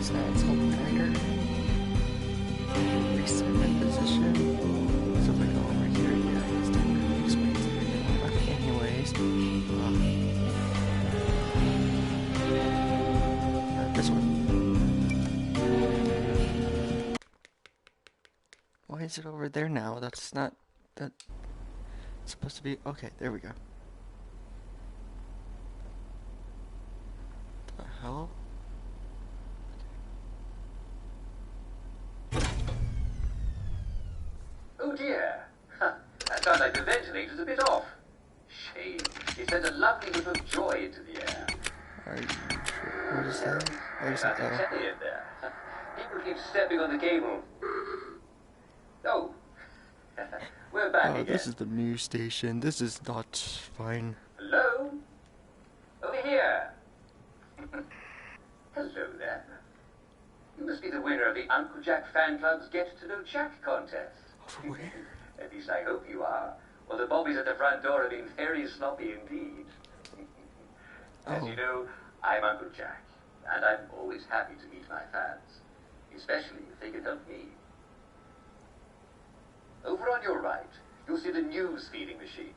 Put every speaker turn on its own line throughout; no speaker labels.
is that? It's called Dagger. Reset my position. So if I go over here, yeah, it's Dagger. Explains everything. Okay, anyways. This one. Why is it over there now? That's not... That... It's supposed to be... Okay, there we go. The hell?
Oh dear. That sounds like the ventilator's a bit off. Shame. It sends a lovely whiff of joy into the air.
Are you sure? What is that? Where is
That's
that?
exactly it there. People keep stepping on the cable. Oh. We're back again.
This is the news station. This is not fine.
Hello? Over here. Hello there. You must be the winner of the Uncle Jack Fan Club's Get to Know Jack contest.
Over where?
At least I hope you are. Well, the bobbies at the front door have been very sloppy indeed. As you know, I'm Uncle Jack, and I'm always happy to meet my fans, especially if they can help me. Over on your right, you'll see the news feeding machine.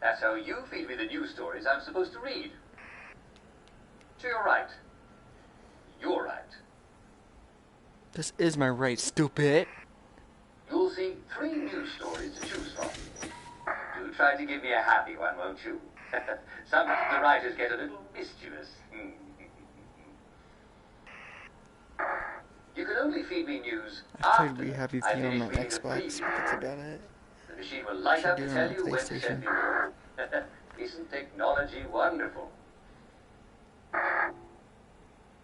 That's how you feed me the news stories I'm supposed to read. To your right. Your right.
This is my right, stupid.
You'll see 3 news stories to choose from. Do try to give me a happy one, won't you? Sometimes the writers get a little mischievous. You can only feed me news
I tried
after
to be Happy
I
Few on
finish
my
reading the
Xbox,
preview.
but that's about it.
The machine will light up to
do it
tell
on
you when to
PlayStation.
send me more. Isn't technology wonderful?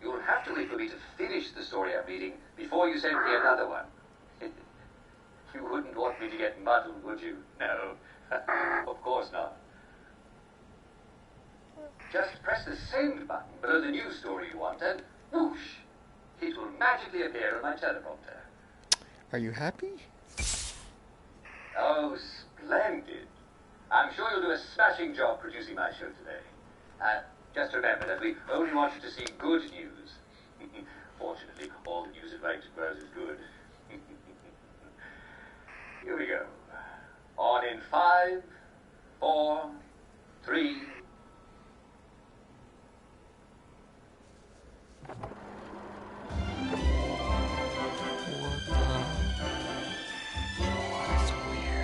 You'll have to wait for me to finish the story I'm reading before you send me another one. You wouldn't want me to get muddled, would you? No, of course not. Just press the send button below the news story you want and whoosh, it will magically appear on my teleprompter.
Are you happy?
Oh, splendid. I'm sure you'll do a smashing job producing my show today. Just remember that we only want you to see good news. Fortunately, all the news at Ranked Bros is good. Here we go. On in 5, 4, 3.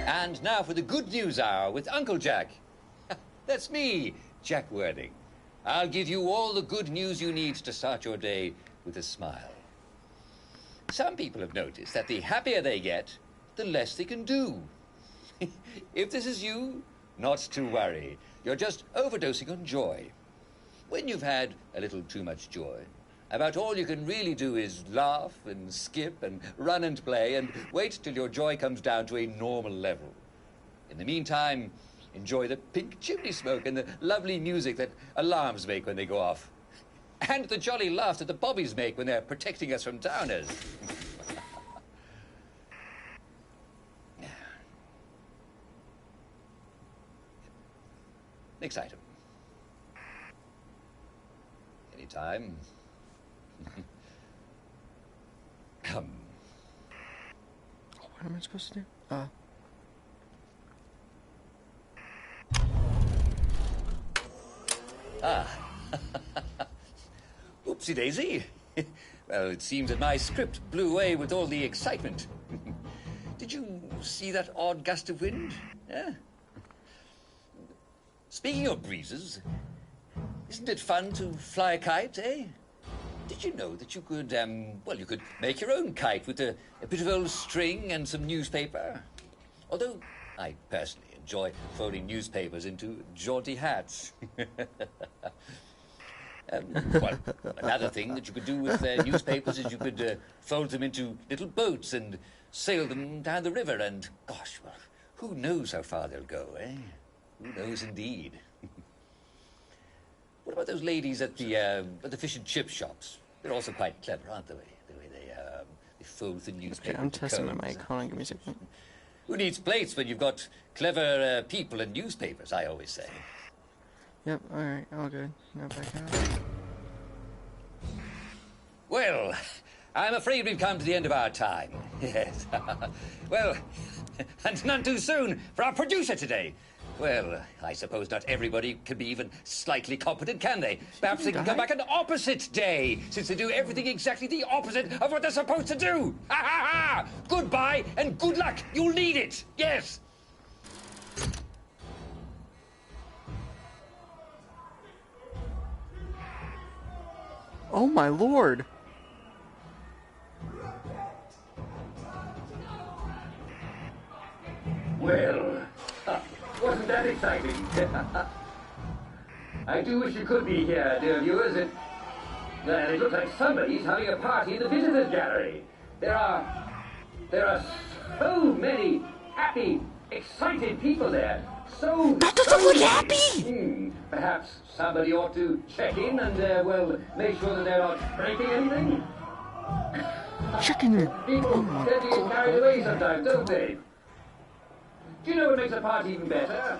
And now for the Good News Hour with Uncle Jack. That's me, Jack Wording. I'll give you all the good news you need to start your day with a smile. Some people have noticed that the happier they get, the less they can do. If this is you, not to worry. You're just overdosing on joy. When you've had a little too much joy, about all you can really do is laugh and skip and run and play and wait till your joy comes down to a normal level. In the meantime, enjoy the pink chimney smoke and the lovely music that alarms make when they go off. And the jolly laugh that the bobbies make when they're protecting us from downers. Next item. Anytime. Come.
What am I supposed to do?
Oopsie daisy. Well, it seems that my script blew away with all the excitement. Did you see that odd gust of wind? Yeah. Speaking of breezes, isn't it fun to fly a kite, eh? Did you know that you could, you could make your own kite with a bit of old string and some newspaper? Although I personally enjoy folding newspapers into jaunty hats. Another thing that you could do with newspapers is you could fold them into little boats and sail them down the river and, gosh, well, who knows how far they'll go, eh? Who knows indeed? What about those ladies at the fish and chip shops? They're also quite clever, aren't they? The way they fold the newspaper.
Okay, I'm testing my mic. Hold on, give me a second.
Who needs plates when you've got clever people and newspapers, I always say.
Yep, alright, all good. Now back out.
Well, I'm afraid we've come to the end of our time. Yes. Well, and none too soon for our producer today. Well, I suppose not everybody can be even slightly competent, can they? Perhaps they can come back an opposite day, since they do everything exactly the opposite of what they're supposed to do. Ha ha ha! Goodbye and good luck. You'll need it. Yes.
Oh my lord.
Well, wasn't that exciting? I do wish you could be here, dear viewers. It looks like somebody's having a party in the visitors gallery. There are so many happy, excited people there. So
That doesn't look happy!
Perhaps somebody ought to check in and, make sure that they're not breaking anything.
Chicken.
People tend to get carried away sometimes, don't they? Do you know what makes a party even better?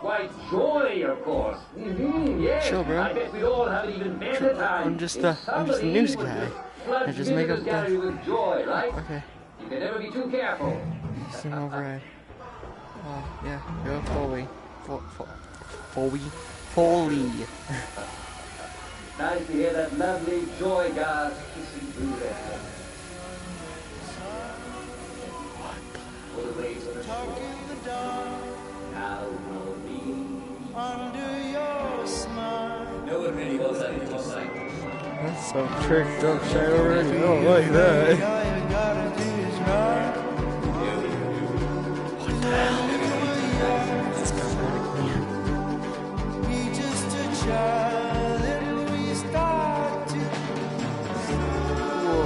Why, joy, of course. Yes.
Chill, bro.
I bet we'd all have an even better time.
I'm just a news guy. I just make up
gallery
the...
with joy, right?
Okay.
You can never be too careful.
Sing override. Oh, yeah. Go fully. Fully.
Nice to hear that lovely joy gas kissing through there. What a way for the shore. Now for me. Under your smile. No one really wants that little sight.
That's so tricked up shit already. I don't like that. What the hell? This guy's Whoa.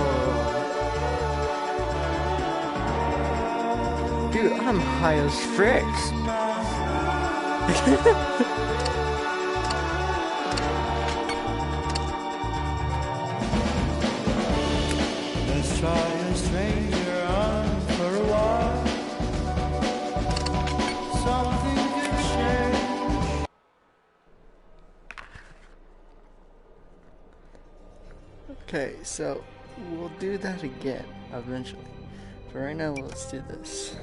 Dude, I'm high as fricks.
Let's try a stranger on for a while. Something could change.
Okay, so we'll do that again eventually. But right now, let's do this.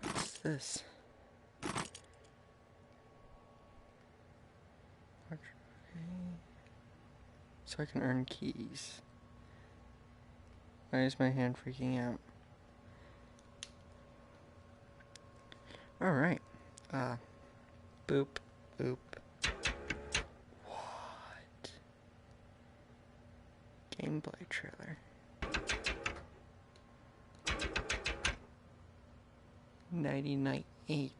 What's this? So I can earn keys. Why is my hand freaking out? Alright. Boop. Boop. What? Gameplay trailer. 99.8.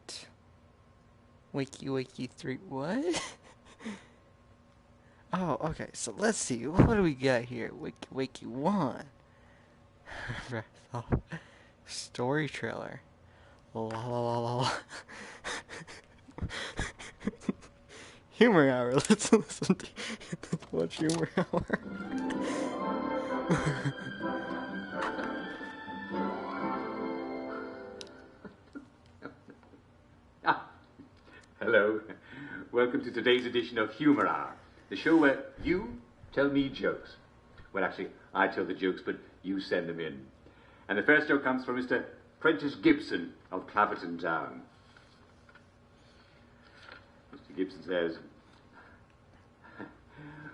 Wakey 3. What? Oh, okay. So let's see. What do we got here? Wakey 1. Story trailer. La la la la la. Humor hour. Let's listen to. Let's watch Humor Hour.
Hello. Welcome to today's edition of Humor Hour, the show where you tell me jokes. Well, actually, I tell the jokes, but you send them in. And the first joke comes from Mr. Prentice Gibson of Clapperton Town. Mr. Gibson says,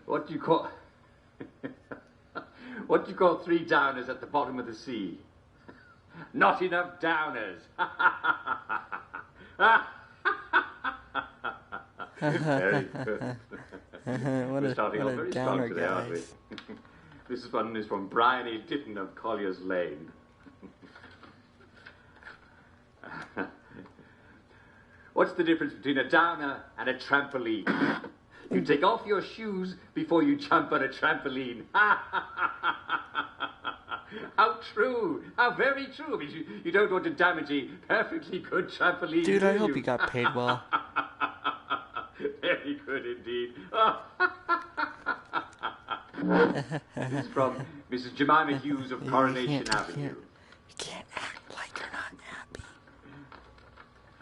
what do you call what do you call 3 downers at the bottom of the sea? Not enough downers. Very good. We're starting off very strong today, aren't we? This one is from Brian E. Ditton of Collier's Lane. What's the difference between a downer and a trampoline? You take off your shoes before you jump on a trampoline. How true! How very true! Because you don't want to damage a perfectly good trampoline.
Dude, I hope you got paid well.
Very good indeed. This is from Mrs. Jemima Hughes of Coronation Avenue.
You can't act like you're not happy.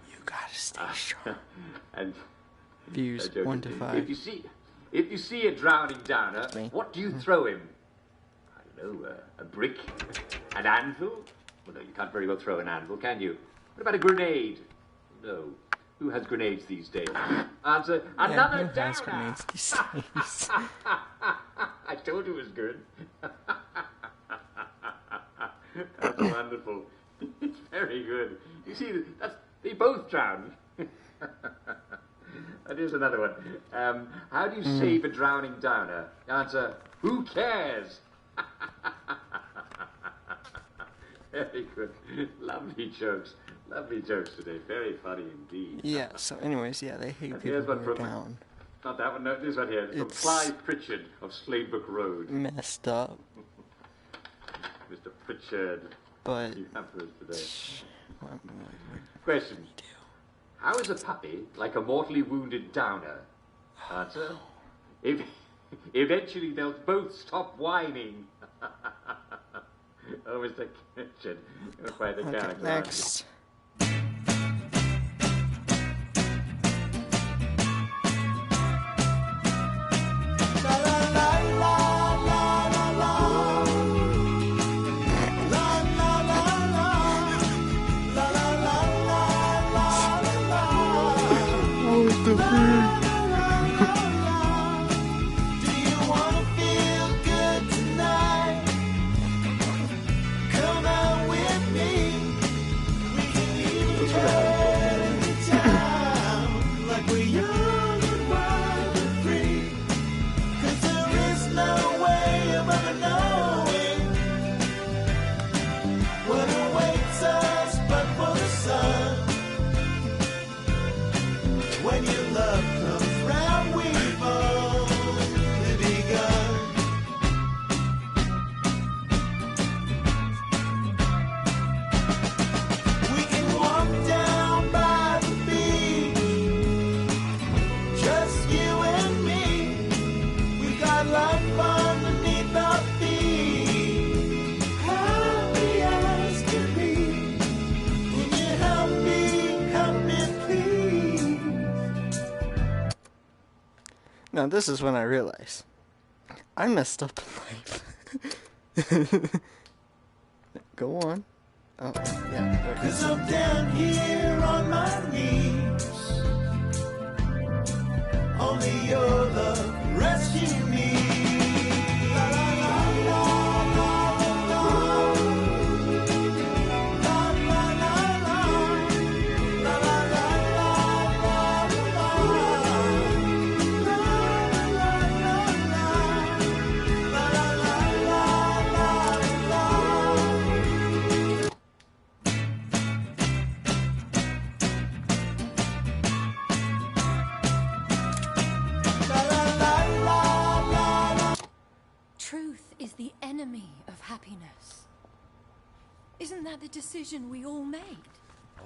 You gotta Stay sharp.
And
Views
a joke
1 to
is,
5.
if you see a drowning downer,
Me.
what do you throw him? I don't know, a brick, an anvil. Well, no, you can't very well throw an anvil, can you? What about a grenade? No. Who has grenades these days? Answer, another
who has
downer.
grenades these days?
I told you it was good. That's wonderful. It's very good. You see, they both drowned. And here's another one. How do you save a drowning downer? Answer, who cares? Very good. Lovely jokes. Lovely jokes today. Very funny indeed.
Yeah, so anyways, yeah, they hate
And
people
here's one
who are
from-
down.
Not that one, no, this one here. From
It's-
Clive Pritchard of Sladebrook Road.
Messed up,
Mr. Pritchard,
but...
you have for us today.
What
Question.
do?
How is a puppy like a mortally wounded downer? Answer. If eventually they'll both stop whining. Oh, Mr. Pritchard. You're quite a
Okay,
character. aren't you?
next. Oh, what the freak?
Do you wanna feel good tonight? Come out with me. We can leave any time, like we're young and wild and free. 'Cause there is no way of ever knowing what awaits us but for the sun. When your love comes round, we've only begun. We can walk down by the beach, just you and me. We've got life underneath our feet, happy as can be. Can you help me, please?
Now this is when I realize I messed up in life. Go on. Oh, yeah. there it is.
'Cause I'm down here on my knees. Only your love rescue me. La la la la la la. La la la la. La la la la la la. La la la la la. La la la la la la.
Truth is the enemy of happiness. Isn't that the decision we all made?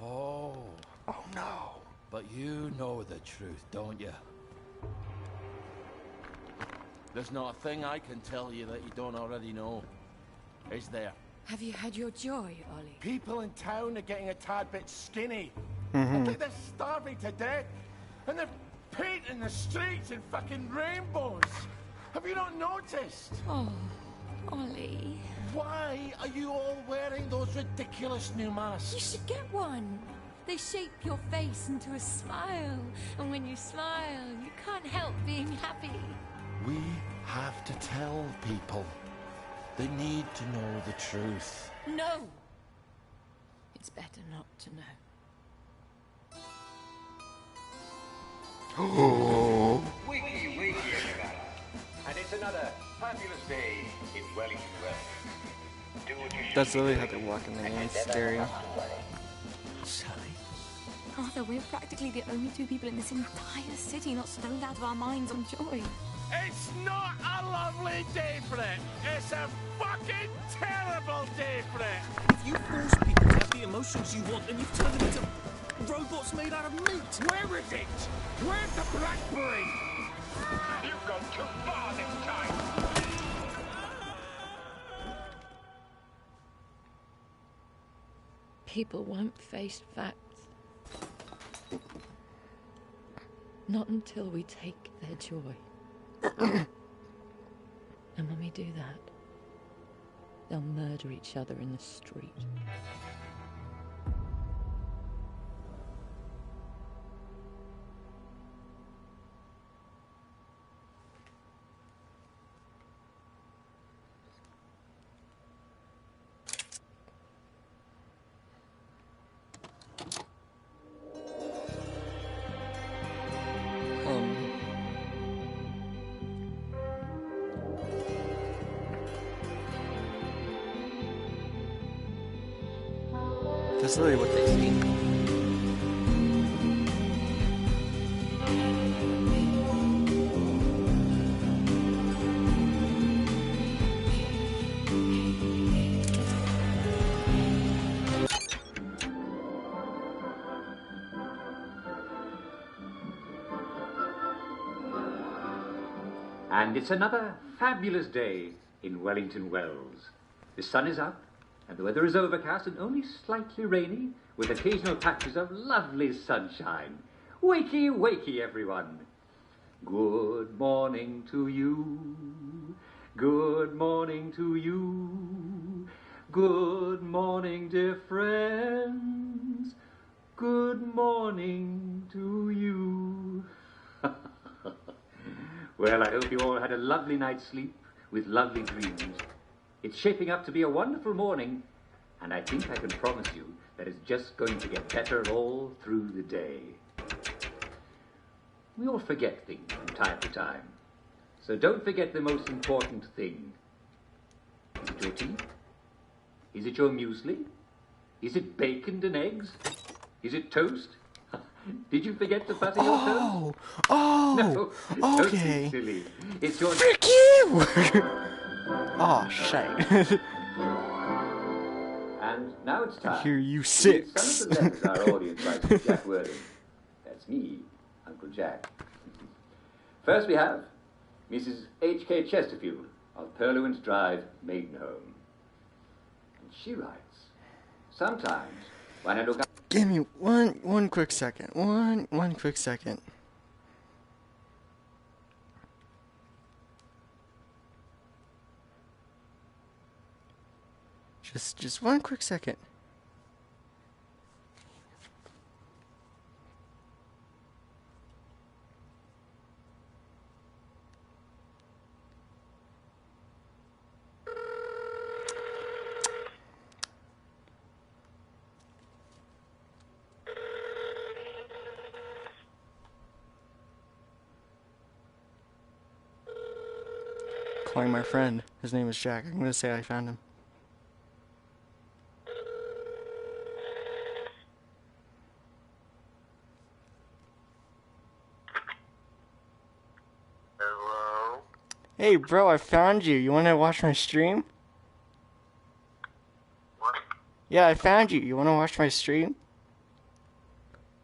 Oh,
Oh no.
but you know the truth, don't you? There's not a thing I can tell you that you don't already know. Is there?
Have you had your joy, Ollie?
People in town are getting a tad bit skinny. I think they're starving to death. And they're painting the streets in fucking rainbows. Have you not noticed?
Oh, Ollie.
Why are you all wearing those ridiculous new masks?
You should get one. They shape your face into a smile. And when you smile, you can't help being happy.
We have to tell people. They need to know the truth.
No. It's better not to know.
Wakey, wakey, everybody. And it's another fabulous day in Wellington Wells. Do what you should.
That's literally how they're walking in the stereo.
Sally?
Arthur, we're practically the only two people in this entire city not stoned out of our minds on joy.
It's not a lovely day for it. It's a fucking terrible day for it.
If you force people to have the emotions you want, then you've turned them into robots made out of meat.
Where is it? Where's the blackberry?
You've gone too far this time.
People won't face facts. Not until we take their joy. And when we do that, they'll murder each other in the street.
That's literally what they see.
And it's another fabulous day in Wellington Wells. The sun is up, and the weather is overcast and only slightly rainy, with occasional patches of lovely sunshine. Wakey, wakey, everyone. Good morning to you. Good morning to you. Good morning, dear friends. Good morning to you. Well, I hope you all had a lovely night's sleep with lovely dreams. It's shaping up to be a wonderful morning, and I think I can promise you that it's just going to get better all through the day. We all forget things from time to time, so don't forget the most important thing. Is it your tea? Is it your muesli? Is it bacon and eggs? Is it toast? Did you forget to butter your toast?
Oh,
No, don't
okay.
be silly. It's your...
Frick you! Oh, shite.
And now it's time.
Hear you
to read
six.
some of the letters our audience writes to Jack Worthing. That's me, Uncle Jack. First we have Mrs. H.K. Chesterfield of Purlewin's Drive, Maidenhome. And she writes, sometimes when I look up...
Give me one quick second. One quick second. Just one quick second. Calling my friend. His name is Jack. I'm gonna say I found him.
Hello?
Hey, bro, I found you. You wanna watch my stream?
What?
Yeah, I found you. You wanna watch my stream?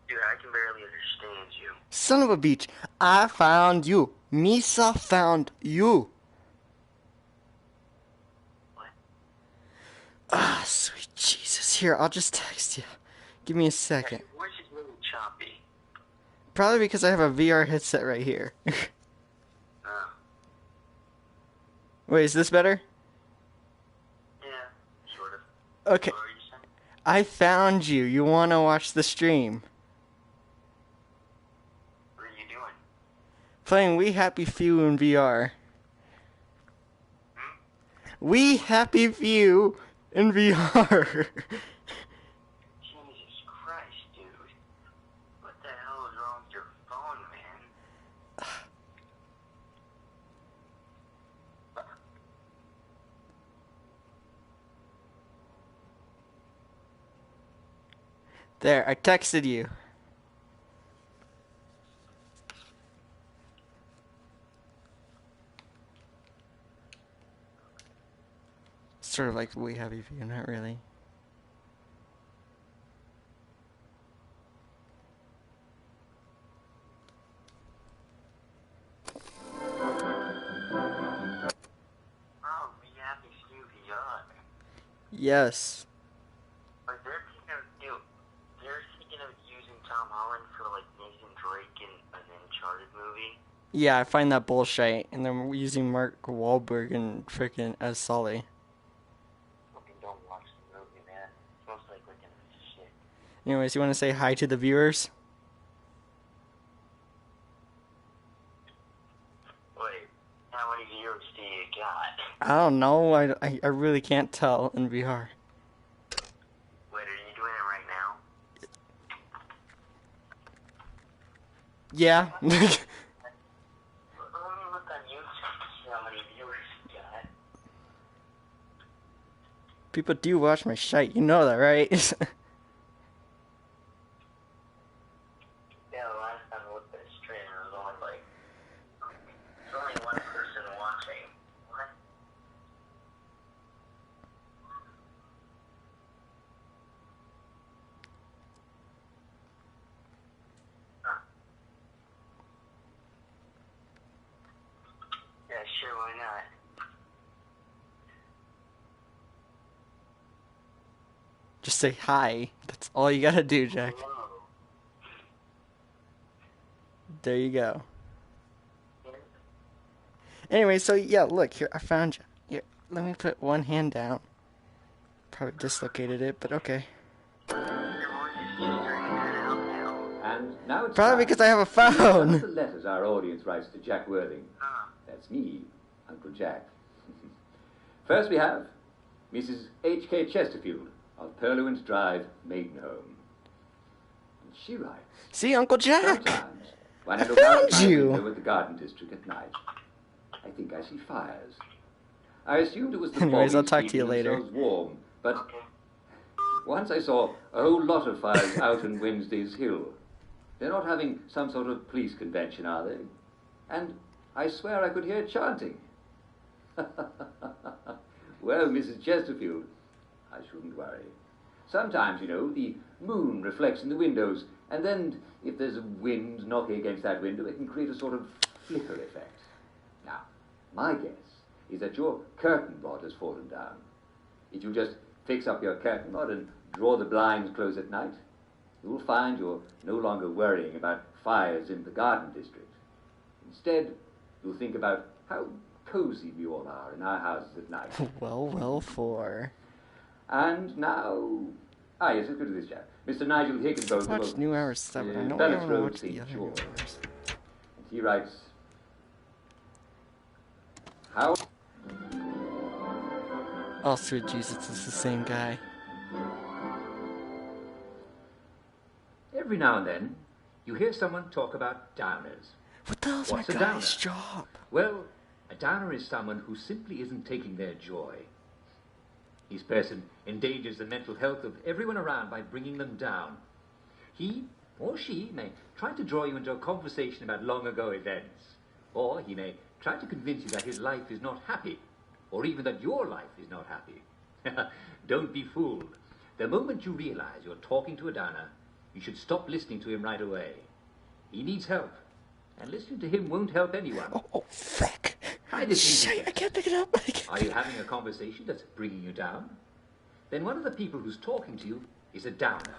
Dude, I can barely understand you.
Son of a beach. I found you. Misa found you.
What?
Ah, sweet Jesus. Here, I'll just text you. Give me a second.
Your voice is really choppy.
Probably because I have a VR headset right here.
Oh.
Wait, is this better?
Yeah, sort of.
Okay.
What were you saying?
I found you. You wanna watch the stream?
What are you doing?
Playing We Happy Few in VR. We Happy Few in VR.
Jesus Christ, dude. What the hell is wrong with your phone, man?
There, I texted you. Sort of like We Happy Few, not really.
Oh, we Happy Few V.R.
Yes.
But they're thinking of using Tom Holland for
Yeah, I find that bullshit, and then we're using Mark Wahlberg and frickin' as Sully.
Fucking don't watch the movie, man. It's most likely gonna be shit.
Anyways, you want to say hi to the viewers?
Wait, how many viewers do you got?
I don't know. I really can't tell in VR.
Wait, are you doing it right now?
Yeah.
Let me look on YouTube to see how many viewers you got.
People do watch my shite. You know that, right?
Yeah, the last time I looked at the stream, it was only like... There's only one person watching. What? Huh. Yeah, sure, why not?
Just say hi. That's all you gotta do, Jack.
Hello.
There you go. Anyway, so yeah, look here. I found you. Here, let me put one hand down. Probably dislocated it, but okay.
And now it's
Probably
time
because I have a
to read
phone.
the letters our audience writes to Jack Worthing. That's me, Uncle Jack. First we have Mrs. H.K. Chesterfield of Purluant Drive, Maidenhome. And she writes,
See, Uncle Jack.
sometimes when I
I
look out
found
my
you.
window at the garden district at night, I think I see fires. I assumed it was the
Anyways, I'll
bobbies
talk to
keeping
you later.
themselves warm, but once I saw a whole lot of fires out on Wednesday's Hill. They're not having some sort of police convention, are they? And I swear I could hear chanting. Well, Mrs. Chesterfield, I shouldn't worry. Sometimes, you know, the moon reflects in the windows, and then if there's a wind knocking against that window, it can create a sort of flicker effect. Now, my guess is that your curtain rod has fallen down. If you just fix up your curtain rod and draw the blinds close at night, you'll find you're no longer worrying about fires in the garden district. Instead, you'll think about how cozy we all are in our houses at night.
Well, for.
And now... yes, let's go to this chap. Mr. Nigel Higginbotham.
Watch New Hours 7. I know I
Bellis
don't want to
Road,
watch the
St.
other
George.
New Hours.
And he writes... How...
Oh, sweet Jesus, it's the same guy.
Every now and then, you hear someone talk about downers.
What the hell's
What's
my
a
guy's
downer?
job?
Well, a downer is someone who simply isn't taking their joy. This person endangers the mental health of everyone around by bringing them down. He or she may try to draw you into a conversation about long ago events, or he may try to convince you that his life is not happy, or even that your life is not happy. Don't be fooled. The moment you realize you're talking to a downer, you should stop listening to him right away. He needs help, and listening to him won't help anyone.
Oh, frick.
Try this
Shit,
easy
I can't pick it up.
Are you having a conversation that's bringing you down? Then one of the people who's talking to you is a downer.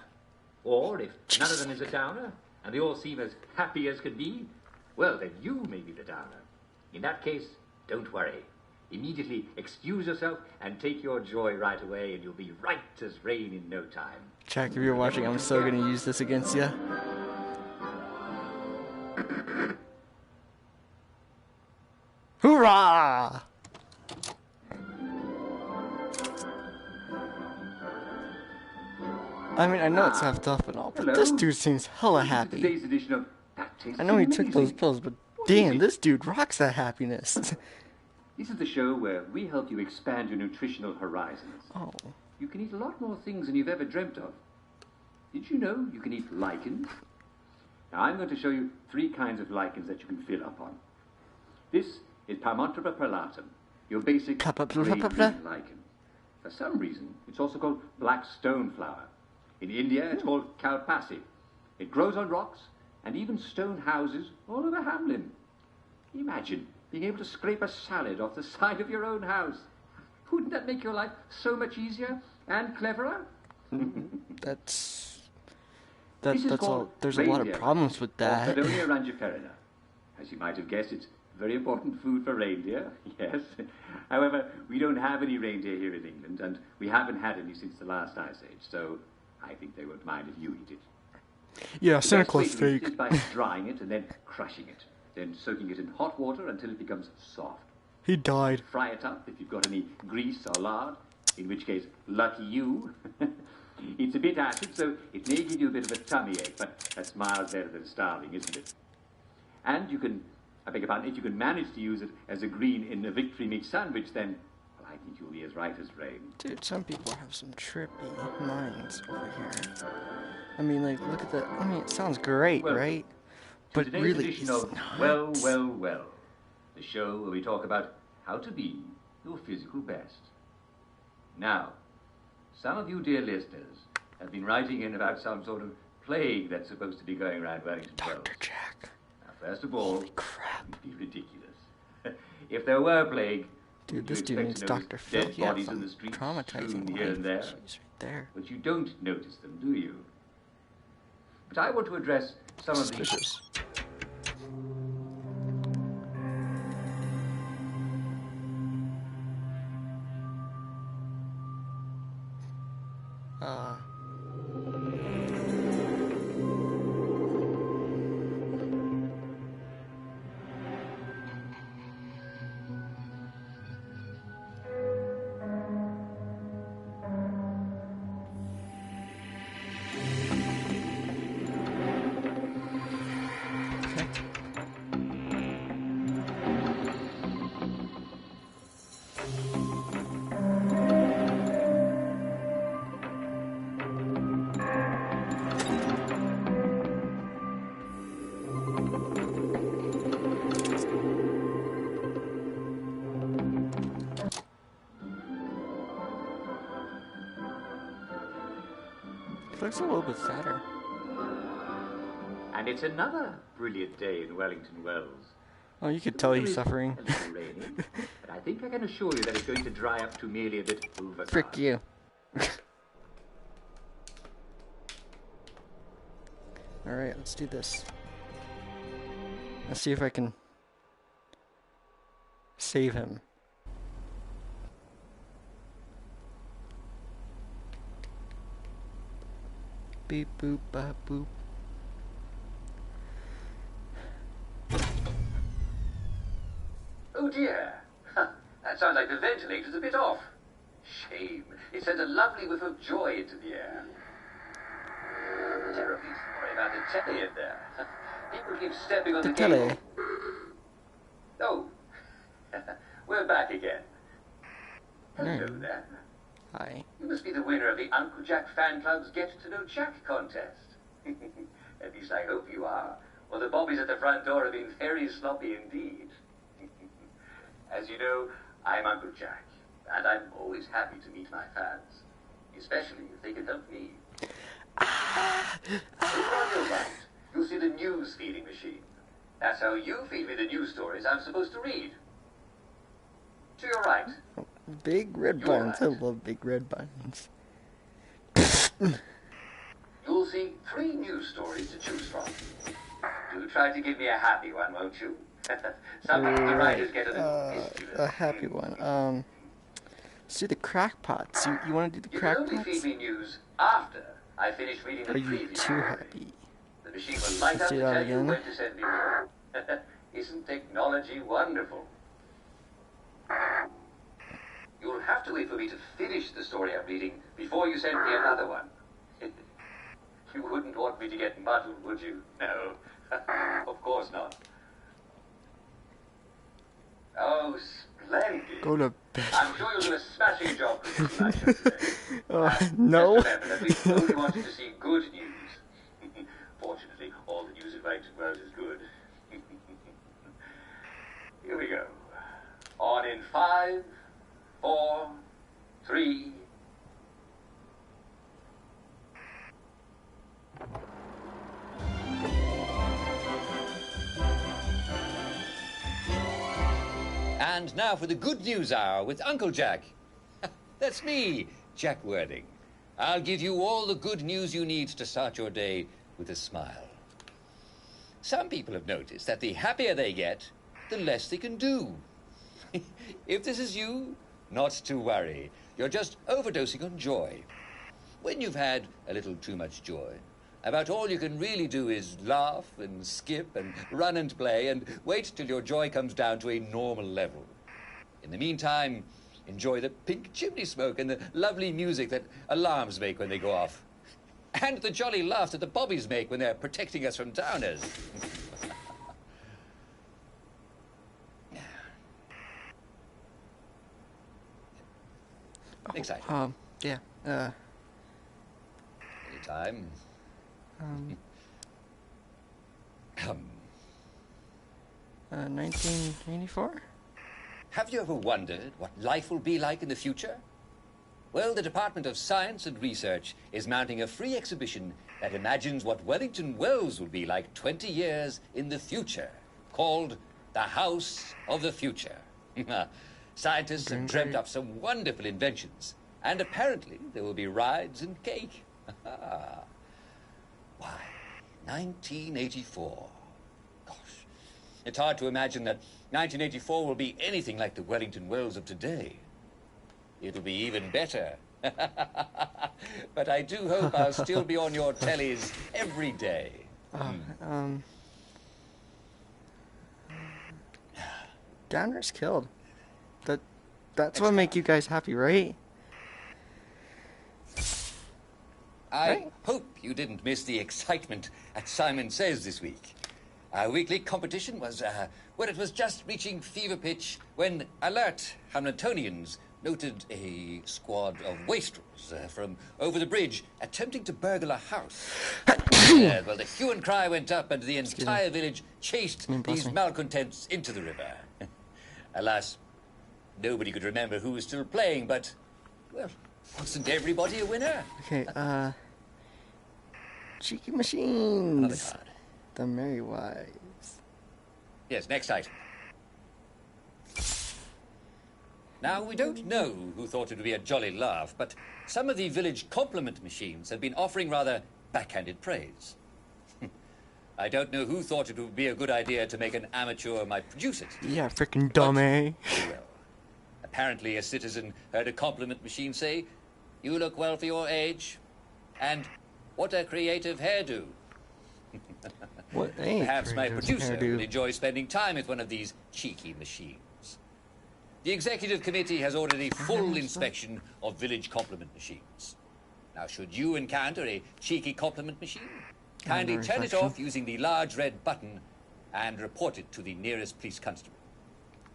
Or if none of them is a downer, and they all seem as happy as can be, well, then you may be the downer. In that case, don't worry. Immediately excuse yourself and take your joy right away, and you'll be right as rain in no time.
Jack, if you're watching, I'm so gonna use this against you. Hoorah! I mean, I know it's half tough and all, but
Hello.
this dude seems hella
This is
happy.
today's edition of That Tastes
I know he took those
Amazing.
pills, but
What is
damn,
it?
this dude rocks that happiness.
This is the show where we help you expand your nutritional horizons.
Oh,
You can eat a lot more things than you've ever dreamt of. Did you know you can eat lichens? Now I'm going to show you 3 kinds of lichens that you can fill up on. This is Palmontrapa perlatum, your basic green lichen. For some reason, it's also called black stone flower. In India, it's called kalpasi. It grows on rocks and even stone houses all over Hamlin. Imagine being able to scrape a salad off the side of your own house. Wouldn't that make your life so much easier and cleverer?
that's
This is
all.
called
There's a lot of
reindeer
problems with
or
that.
Fedonia rangiferina.
As you might have guessed, it's very important food for reindeer, yes. However, we don't have any reindeer here in England, and we haven't had any since the last ice age, so I think they won't mind if you eat it.
Yeah,
The
Santa
best way
Claus
to eat it
fake.
is by drying it and then crushing it, then soaking it in hot water until it becomes soft.
He died.
Fry it up if you've got any grease or lard, in which case, lucky you. It's a bit acid, so it may give you a bit of a tummy ache, but that's miles better than starving, isn't it? And you can, I beg your pardon, if you can manage to use it as a green in a victory mix sandwich, then, well, I think you'll be as right as rain.
Dude, some people have some trippy minds over here. I mean, like, look at the. I mean, it sounds great,
Welcome
right?
to
But
today's
really,
edition
it's
of
not.
Well, Well, Well, the show where we talk about how to be your physical best. Now, some of you dear listeners have been writing in about some sort of plague that's supposed to be going around Wellington Wells.
Dr. Jack.
Now, first of all,
Holy crap.
it'd be ridiculous. If there were plague,
Dude,
would you
this dude
expect
needs
to notice
Dr. Phil.
dead
Yeah,
bodies in
some
the streets
traumatizing
strewn here and
life.
there?
Jeez, right there.
But you don't notice them, do you? But I want to address some of these.
Suspicious. He looks a little bit sadder.
And it's another brilliant day in Wellington Wells.
Oh, you could tell he's suffering.
A little rainy, but I think I can assure you that it's going to dry up to merely a bit overcast.
Frick you. Alright, let's do this. Let's see if I can save him. Beep boop bop boop.
Oh dear. That sounds like the ventilator's a bit off. Shame. It sent a lovely whiff of joy into the air. Terribly sorry about the telly in there. People keep stepping on the
telly.
cable. Oh. We're back again. Hello there.
Hi.
You must be the winner of the Uncle Jack Fan Club's Get to Know Jack contest. At least I hope you are. Well, the bobbies at the front door have been very sloppy indeed. As you know, I'm Uncle Jack, and I'm always happy to meet my fans, especially if they can help me. Over on your right, you'll see the news feeding machine. That's how you feed me the news stories I'm supposed to read. To your right,
Big red
You're
buttons. I
right.
love big red buttons.
you'll see 3 news stories to choose from. Do try to give me a happy one, won't you? Sometimes the writers get a little mischievous.
A happy one. Let's do the crackpots. You want to do the
You can only feed
crackpots?
me news after I finish reading the
Are you
previous
too
story.
happy?
The machine will light
Let's
up
do
to
that
tell you
again.
when to send me more. Isn't technology wonderful? You'll have to wait for me to finish the story I'm reading before you send me another one. You wouldn't want me to get muddled, would you? No. Of course not. Oh, splendid.
Go to bed.
I'm sure you'll do a smashing job with tonight, yesterday.
No.
Just remember that we only wanted to see good news. Fortunately, all the news in Wellington Wells is good. Here we go. On in 5, 4, 3.
And now for the Good News Hour with Uncle Jack. That's me, Jack Worthing. I'll give you all the good news you need to start your day with a smile. some people have noticed that the happier they get, the less they can do. If this is you, not to worry. You're just overdosing on joy. When you've had a little too much joy, about all you can really do is laugh and skip and run and play and wait till your joy comes down to a normal level. In the meantime, enjoy the pink chimney smoke and the lovely music that alarms make when they go off. And the jolly laugh that the bobbies make when they're protecting us from downers. Next item.
Yeah.
Anytime.
1984?
Have you ever wondered what life will be like in the future? Well, the Department of Science and Research is mounting a free exhibition that imagines what Wellington Wells will be like 20 years in the future, called the House of the Future. Scientists have dreamt up some wonderful inventions, and apparently there will be rides and cake. Why, 1984. Gosh, it's hard to imagine that 1984 will be anything like the Wellington Wells of today. It'll be even better. But I do hope I'll still be on your tellies every day.
Downer's killed. That's what make you guys happy, right?
I hope you didn't miss the excitement at Simon Says this week. Our weekly competition was, well, it was just reaching fever pitch when alert Hamiltonians noted a squad of wastrels from over the bridge attempting to burgle a house. Well, the hue and cry went up and the entire village chased these malcontents into the river. Alas, nobody could remember who was still playing, but, well, wasn't everybody a winner?
Okay, Cheeky
Another
Machines.
card.
The Merry Wives.
Yes, next item. Now, we don't know who thought it would be a jolly laugh, but some of the village compliment machines have been offering rather backhanded praise. I don't know who thought it would be a good idea to make an amateur might produce it.
Yeah, freaking dumb, eh?
Well, apparently a citizen heard a compliment machine say, "You look well for your age," and "What a creative hairdo."
What ain't
Perhaps my
creative
producer
hairdo?
would enjoy spending time with one of these cheeky machines. The executive committee has ordered a full inspection of village compliment machines. Now, should you encounter a cheeky compliment machine, kindly turn it
reflection.
off using the large red button and report it to the nearest police constable.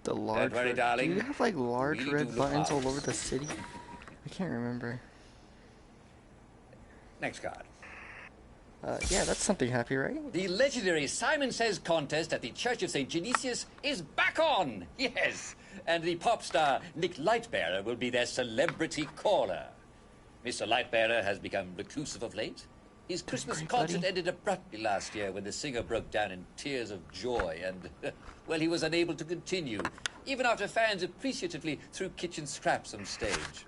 The large
worry,
red...
darling.
Do you have like large
Really
red
do look
buttons all
hard.
over the city? I can't remember.
Next card.
Yeah, that's something happy, right?
The legendary Simon Says contest at the Church of St. Genesius is back on! Yes! And the pop star Nick Lightbearer will be their celebrity caller. Mr. Lightbearer has become reclusive of late. His Christmas
great,
concert
buddy.
ended abruptly last year when the singer broke down in tears of joy and, well, he was unable to continue, even after fans appreciatively threw kitchen scraps on stage.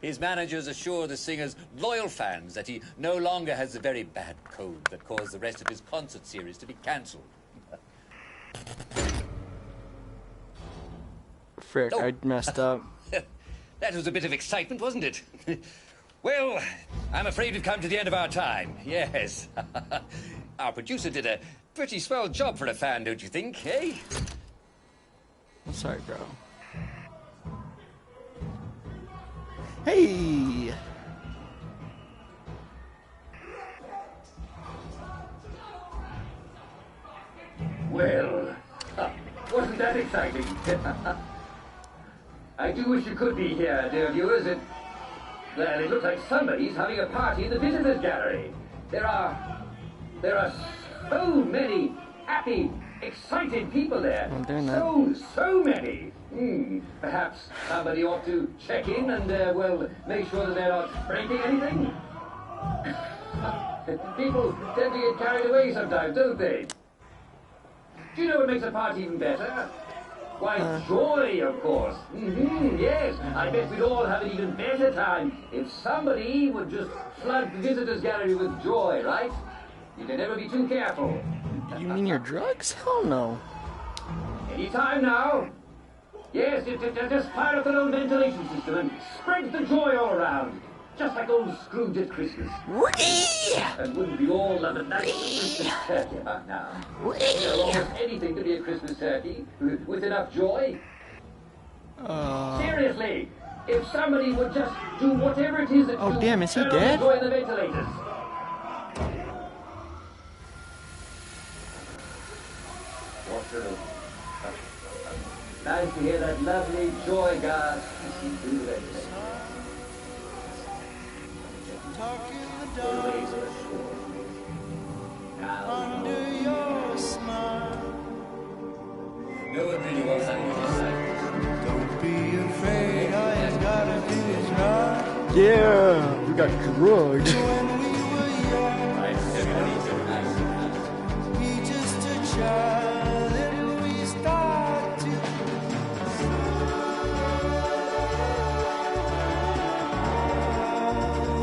His managers assure the singer's loyal fans that he no longer has the very bad cold that caused the rest of his concert series to be cancelled.
Frick,
Oh.
I messed up.
That was a bit of excitement, wasn't it? Well, I'm afraid we've come to the end of our time. Yes. Our producer did a pretty swell job for a fan, don't you think, eh?
I'm sorry, bro. Hey!
Well, wasn't that exciting? I do wish you could be here, dear viewers. Well, it looks like somebody's having a party in the visitors' gallery. There are so many happy, excited people there.
I'm doing that.
So many. Perhaps somebody ought to check in and, well, make sure that they're not breaking anything. People tend to get carried away sometimes, don't they? Do you know what makes a party even better? Why, joy, of course. Yes, I bet we'd all have an even better time if somebody would just flood the visitors' gallery with joy, right? You can never be too careful.
You mean your drugs? Hell no.
Any time now. Yes, just fire up the old ventilation system and spread the joy all around. Just like old Scrooge at Christmas. And wouldn't we all love a nice Christmas turkey about now? You know, almost anything to be a Christmas turkey with enough joy. Seriously, if somebody would just do whatever it is that
Oh, damn, is he
turn on
dead?
the joy in the ventilators. Nice to hear that lovely joy gas through the ventilator.
Under your smile.
No one really wants that with his side.
Don't be afraid, all you gotta do is run.
Yeah, we got drugged.
When we were young, we just a child, and we start to.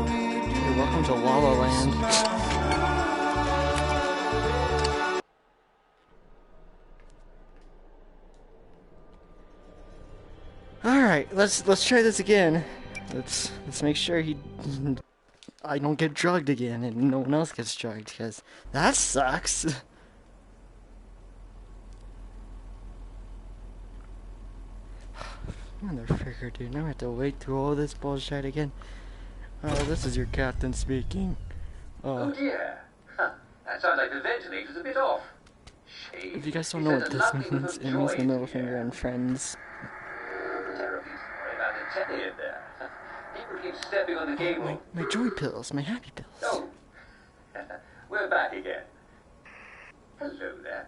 Hey, welcome to La La Land. Alright, let's try this again. Let's make sure I don't get drugged again and no one else gets drugged, because that sucks. Motherfucker, dude, now I have to wait through all this bullshit again. Oh, this is your captain speaking.
Oh dear. Huh. That sounds like the ventilator's a bit off. Shame.
If you guys don't know what this means, it means the middle finger and friends.
Terribly sorry about the telly in there. People keep stepping on the cable.
My joy pills, my happy pills.
Oh. We're back again. Hello there.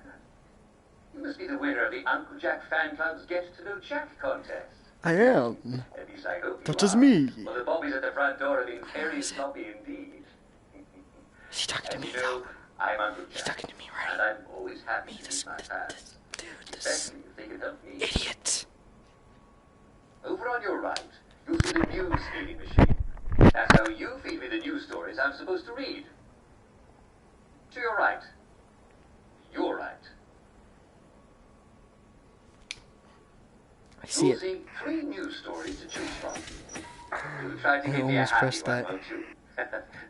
You must be the winner of the Uncle Jack Fan Club's Get to Know Jack contest.
I am.
At least I hope
That
you
is
are.
me.
Well, the bobbies at the front door are being very sloppy indeed.
She's talking to
As
me,
you know,
though.
I'm Uncle Jack.
She's talking to me, right?
And I'm always happy
Me,
to
this,
meet my
this,
fans.
dude, this
Especially if they can help me.
idiot.
Over on your right, you'll see the news feeding machine. That's how you feed me the news stories I'm supposed to read. To your right. Your right.
I see
You'll
it.
see 3 news stories to choose from. You try to
I
give me a
almost
happy
pressed
one,
that.
won't you?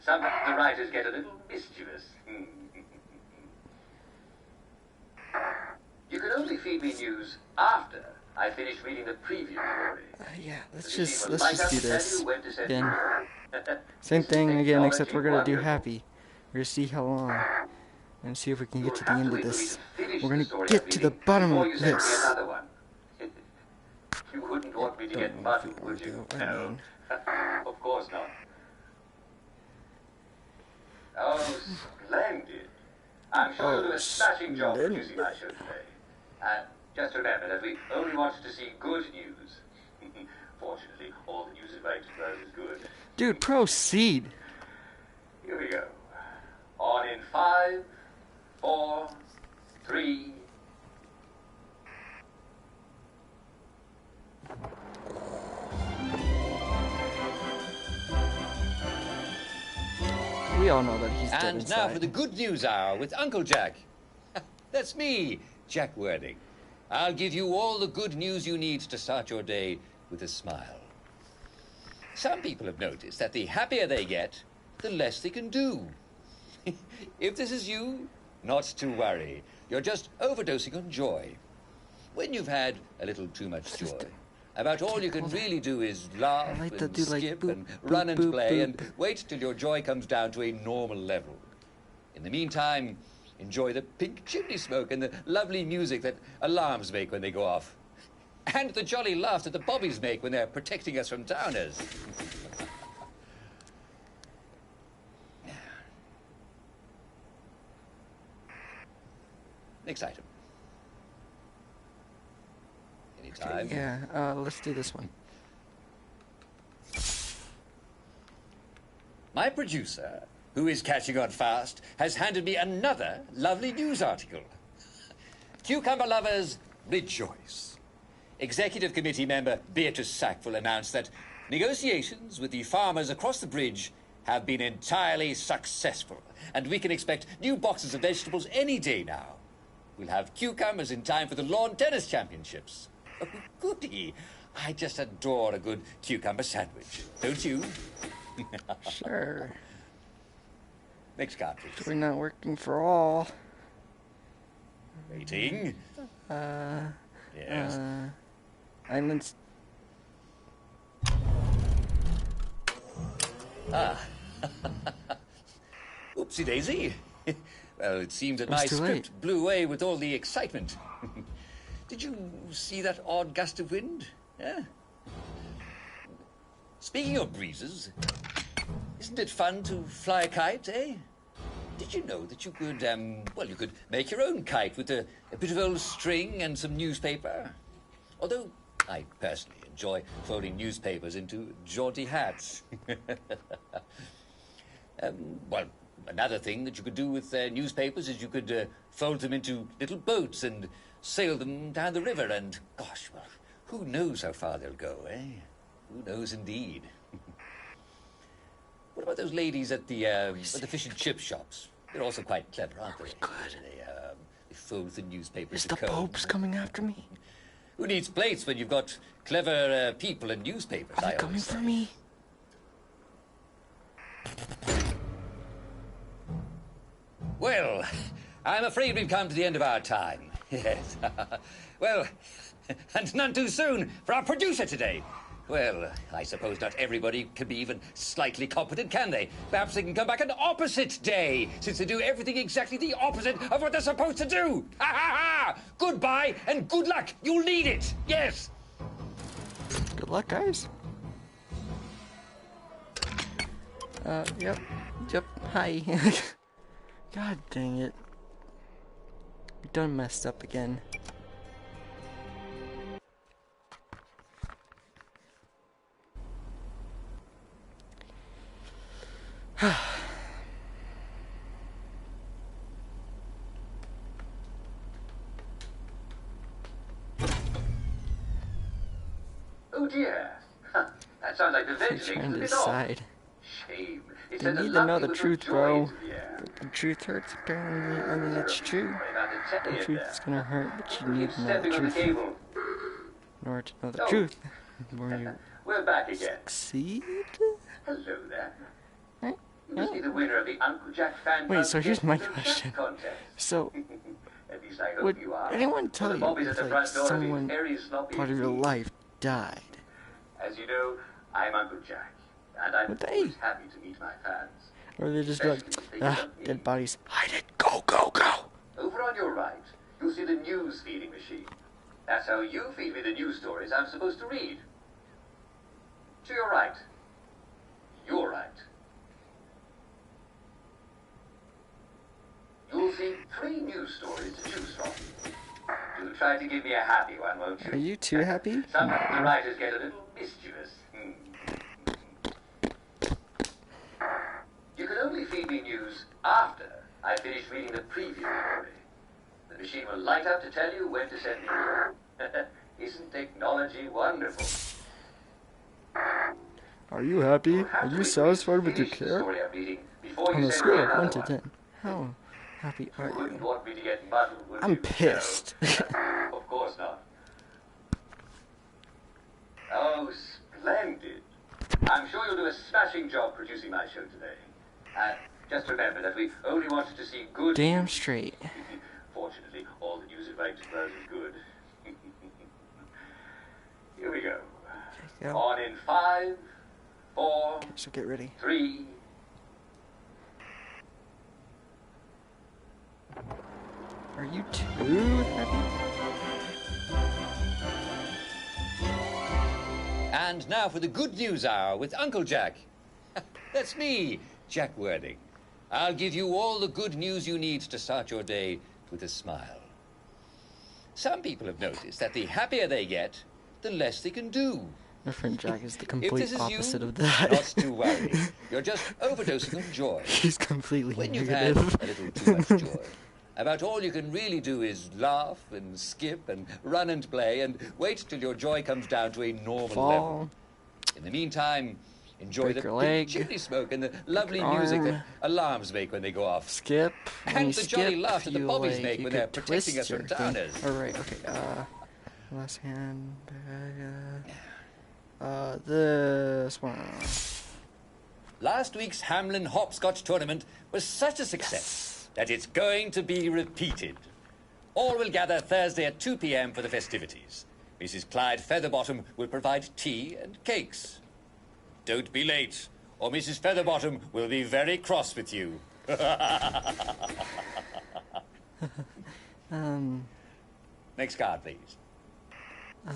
Sometimes the writers get a little mischievous. You can only feed me news after I finish reading the preview story.
Yeah, let's
The machine
just
will light up
do
to tell
this
you when to send
again.
you.
Same thing again, except
Technology
we're gonna do
wonderful.
happy. We're gonna see how long, and see if we can get
You'll
to the
have
end
to
of
wait for me
this.
to finish
We're
the
gonna
story
get
I'm
to the
reading
bottom
before
of
you send me
this.
another one. You wouldn't want me to get
Don't know if you
muddled, would
want
you?
to, I
No.
mean.
Of course not. Oh, splendid. I'm sure you'll do a smashing job
splendid.
producing my show today. And just remember that we only want to see good news. Fortunately, all the news it writes about is good.
Dude, proceed.
Here we go. On in 5, 4, 3.
We all know that he's dead
And
inside.
now for the good news hour with Uncle Jack. That's me, Jack Worthing. I'll give you all the good news you need to start your day with a smile. Some people have noticed that the happier they get, the less they can do. If this is you, not to worry. You're just overdosing on joy. When you've had a little too much joy, about all you can really do is laugh
like to
and
do, like,
skip
boop,
and
boop,
run and
boop,
play
boop.
and wait till your joy comes down to a normal level. In the meantime, enjoy the pink chimney smoke and the lovely music that alarms make when they go off. And the jolly laughs that the bobbies make when they're protecting us from downers. Next item. Anytime.
Yeah, let's do this one.
My producer, who is catching on fast, has handed me another lovely news article. Cucumber lovers, rejoice. Executive Committee member Beatrice Sackville announced that negotiations with the farmers across the bridge have been entirely successful, and we can expect new boxes of vegetables any day now. We'll have cucumbers in time for the lawn tennis championships. Oh, goody. I just adore a good cucumber sandwich. Don't you?
Sure.
Next cartridge.
We're not working for all.
Waiting. Yes.
Islands.
Oopsie daisy. Well, it seems that
It's
my
too
script
late.
blew away with all the excitement. Did you see that odd gust of wind? Yeah. Speaking of breezes, isn't it fun to fly a kite, eh? Did you know that you could, you could make your own kite with a bit of old string and some newspaper? Although I personally enjoy folding newspapers into jaunty hats. Another thing that you could do with newspapers is you could fold them into little boats and sail them down the river, and, gosh, well, who knows how far they'll go, eh? Who knows indeed? What about those ladies at the fish and chip shops? They're also quite clever, aren't they?
Good.
They fold the newspapers
Is
to
the
code.
Pope's coming after me?
Who needs plates when you've got clever people and newspapers?
Are they coming
always
for
say.
me?
Well, I'm afraid we've come to the end of our time. Yes. Well, and none too soon for our producer today. Well, I suppose not everybody can be even slightly competent, can they? Perhaps they can come back an opposite day, since they do everything exactly the opposite of what they're supposed to do. Ha ha ha! Goodbye and good luck. You'll need it. Yes.
Good luck, guys. Yep. Hi. God dang it. We done messed up again.
Oh dear. That sounds like the
I'm
ventilator
trying to
bit off.
decide.
Shame. It
You
sends a
need to know
lovely
the
little
truth,
joy
bro.
into the air.
But the truth hurts, apparently. I mean, it's true.
Sorry about the telly
The
in
truth
there.
is gonna hurt, but you
Keep
need to know the
stepping on the
truth
cable.
in order to know the
Oh.
truth. Before you
We're back again.
succeed?
Hello there.
Huh?
You must be the winner of the Uncle Jack fan
Wait, so here's my
Little Chat
question.
contest.
So,
At least I hope
would
you are.
anyone tell
Well, the
you
bobbies
if,
at the
like,
front door have been
someone
very sloppy
part of your
indeed.
life died?
As you know, I'm Uncle Jack, and I'm
Would they?
always happy to meet my fans.
Or they just be like,
Especially if they love me.
dead bodies, hide it, go, go, go!
Over on your right, you'll see the news feeding machine. That's how you feed me the news stories I'm supposed to read. To your right. Your right. You'll see 3 news stories to choose from. Do try to give me a happy one, won't you?
Are you too happy?
Sometimes the writers get a little mischievous. You can only feed me news after I finish reading the preview story. The machine will light up to tell you when to send me more. Isn't technology wonderful?
Are you happy? Are you satisfied with your
Finish the
care?
story I'm reading before
On
you
a
send
scale
me
of 1
another
to
one.
10, how happy are
You wouldn't
you?
want me to get muddled, would
I'm
you?
pissed.
No, of course not. Oh, splendid. I'm sure you'll do a smashing job producing my show today. And just remember that we only wanted to see good
Damn
news.
straight.
Fortunately, all the news it writes about is good. Here we go.
Go.
On in 5, 4,
So get ready.
3.
Are you too happy?
And now for the good news hour with Uncle Jack. That's me, Jack Worthing. I'll give you all the good news you need to start your day with a smile. Some people have noticed that the happier they get, the less they can do.
My friend Jack is the
If
complete
this is
opposite
you,
of that.
not to worry. You're just overdosing on joy.
He's completely
When you've had
negative.
a little too much joy, about all you can really do is laugh and skip and run and play and wait till your joy comes down to a normal level.
Fall.
In the meantime, Enjoy
Break
the
your
big
leg.
chimney smoke and the lovely
your
music
arm.
that alarms make when they go off.
Skip. When
And
you
the jolly
skip,
laughter the
you,
bobbies
like,
make
you
when they're
could
protecting
twist
us from
your thing.
downers.
Alright, okay. Last hand. This one.
Last week's Hamlin Hopscotch tournament was such a success that it's going to be repeated. All will gather Thursday at 2 p.m. for the festivities. Mrs. Clyde Featherbottom will provide tea and cakes. Don't be late, or Mrs. Featherbottom will be very cross with you. Next card, please.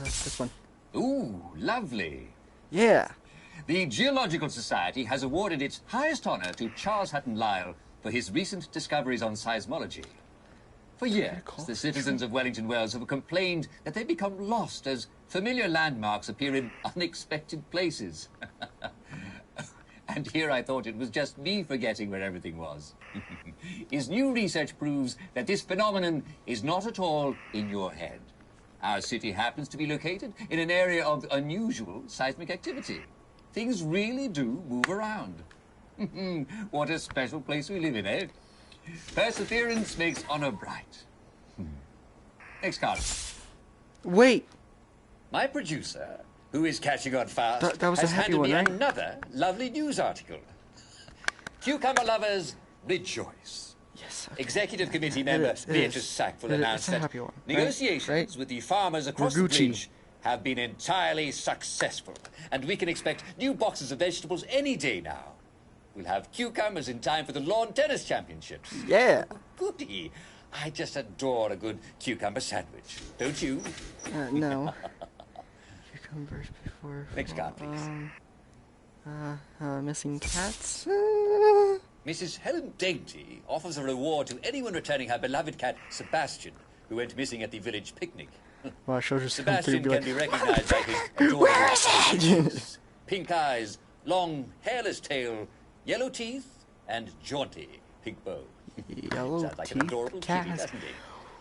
This one.
Ooh, lovely.
Yeah.
The Geological Society has awarded its highest honor to Charles Hutton Lyell for his recent discoveries on seismology. For years, the citizens of Wellington Wells have complained that they become lost as familiar landmarks appear in unexpected places. And here I thought it was just me forgetting where everything was. His new research proves that this phenomenon is not at all in your head. Our city happens to be located in an area of unusual seismic activity. Things really do move around. What a special place we live in, eh? Perseverance makes honor bright. Next card.
Wait.
My producer, who is catching on fast,
That was
has
a happy
handed
one,
me
right?
another lovely news article. Cucumber lovers, rejoice.
Yes. Okay.
Executive Committee
It
member
is, it
Beatrice
is.
Sackville
It is,
announced
it's a
that
happy one, right?
negotiations
Right?
with the farmers across
We're
the
Gucci.
bridge have been entirely successful, and we can expect new boxes of vegetables any day now. We'll have cucumbers in time for the lawn tennis championships.
Yeah.
Goody. I just adore a good cucumber sandwich. Don't you?
No. Cucumbers before.
Next card, please.
Missing cats.
Mrs. Helen Dainty offers a reward to anyone returning her beloved cat, Sebastian, who went missing at the village picnic.
Well, she'll just come through
Sebastian
and be
can
like,
be recognized by his adorable
where is it?
pink eyes, long hairless tail, yellow teeth, and jaunty pink bow.
Yellow
Sounds like an
teeth
adorable
cat
kitty,
has-
doesn't he?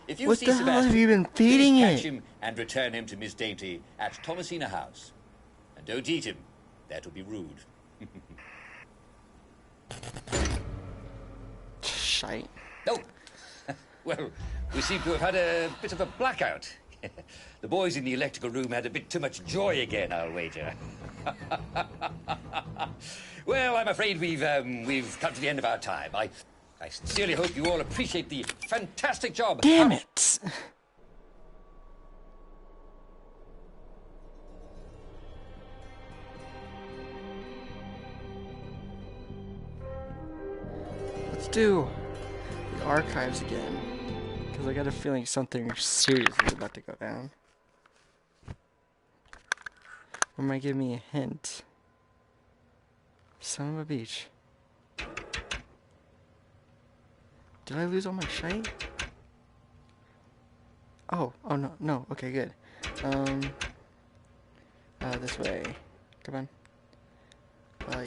If you
What
see
the hell have
Sebastian,
you been
please
feeding
catch
it?
him and return him to Miss Dainty at Thomasina House. And don't eat him. That would be rude.
Shite.
Oh, well, we seem to have had a bit of a blackout. The boys in the electrical room had a bit too much joy again, I'll wager. Well, I'm afraid we've come to the end of our time. I sincerely hope you all appreciate the fantastic job.
Damn it. Let's do the archives again. Because I got a feeling something serious is about to go down. Or might give me a hint. Son of a beach. Did I lose all my shite? Oh no, okay, good. This way. Come on.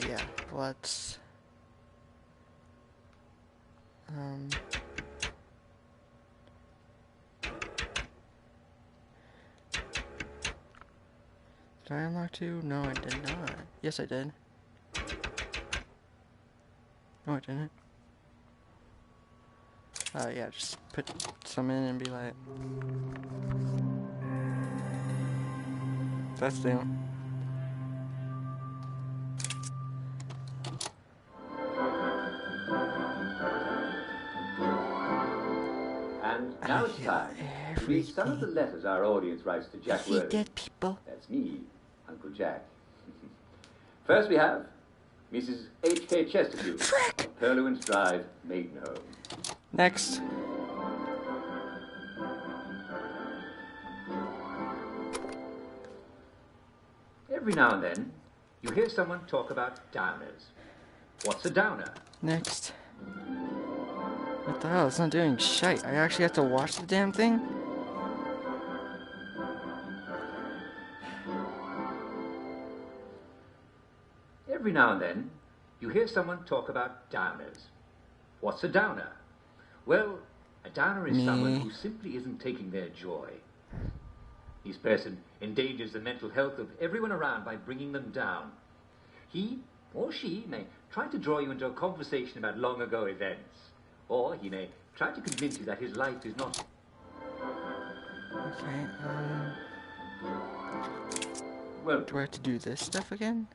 Yeah, let's... Did I unlock 2? No, I did not. Yes, I did. No, I didn't. Yeah, just put some in and be like... That's down.
And now it's time to read some of the letters our audience writes to Jack
He
Worthing.
dead people.
That's me, Uncle Jack. First we have Mrs. H.K. Chesterfield, Purluant Drive, Maidenhome.
Next.
Every now and then, you hear someone talk about downers. What's a downer?
Next. What the hell? It's not doing shite. I actually have to watch the damn thing?
Every now and then, you hear someone talk about downers. What's a downer? Well, a downer is someone who simply isn't taking their joy. This person endangers the mental health of everyone around by bringing them down. He or she may try to draw you into a conversation about long ago events. Or he may try to convince you that his life is not...
Okay,
Well,
do I have to do this stuff again?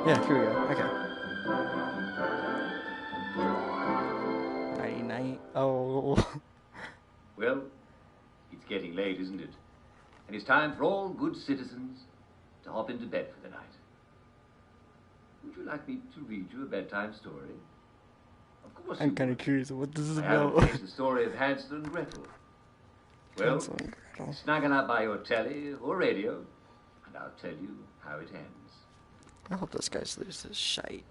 Yeah, here we go. Okay. Night night. Oh.
well, it's getting late, isn't it? And it's time for all good citizens to hop into bed for the night. Would you like me to read you a bedtime story? Of course
I'm
you
kind of
would.
curious what this is
I haven't
about.
finished the story of Hansel and Gretel. Well,
Hansel and Gretel.
snuggle up by your telly or radio, and I'll tell you how it ends.
I hope those guys lose this shite.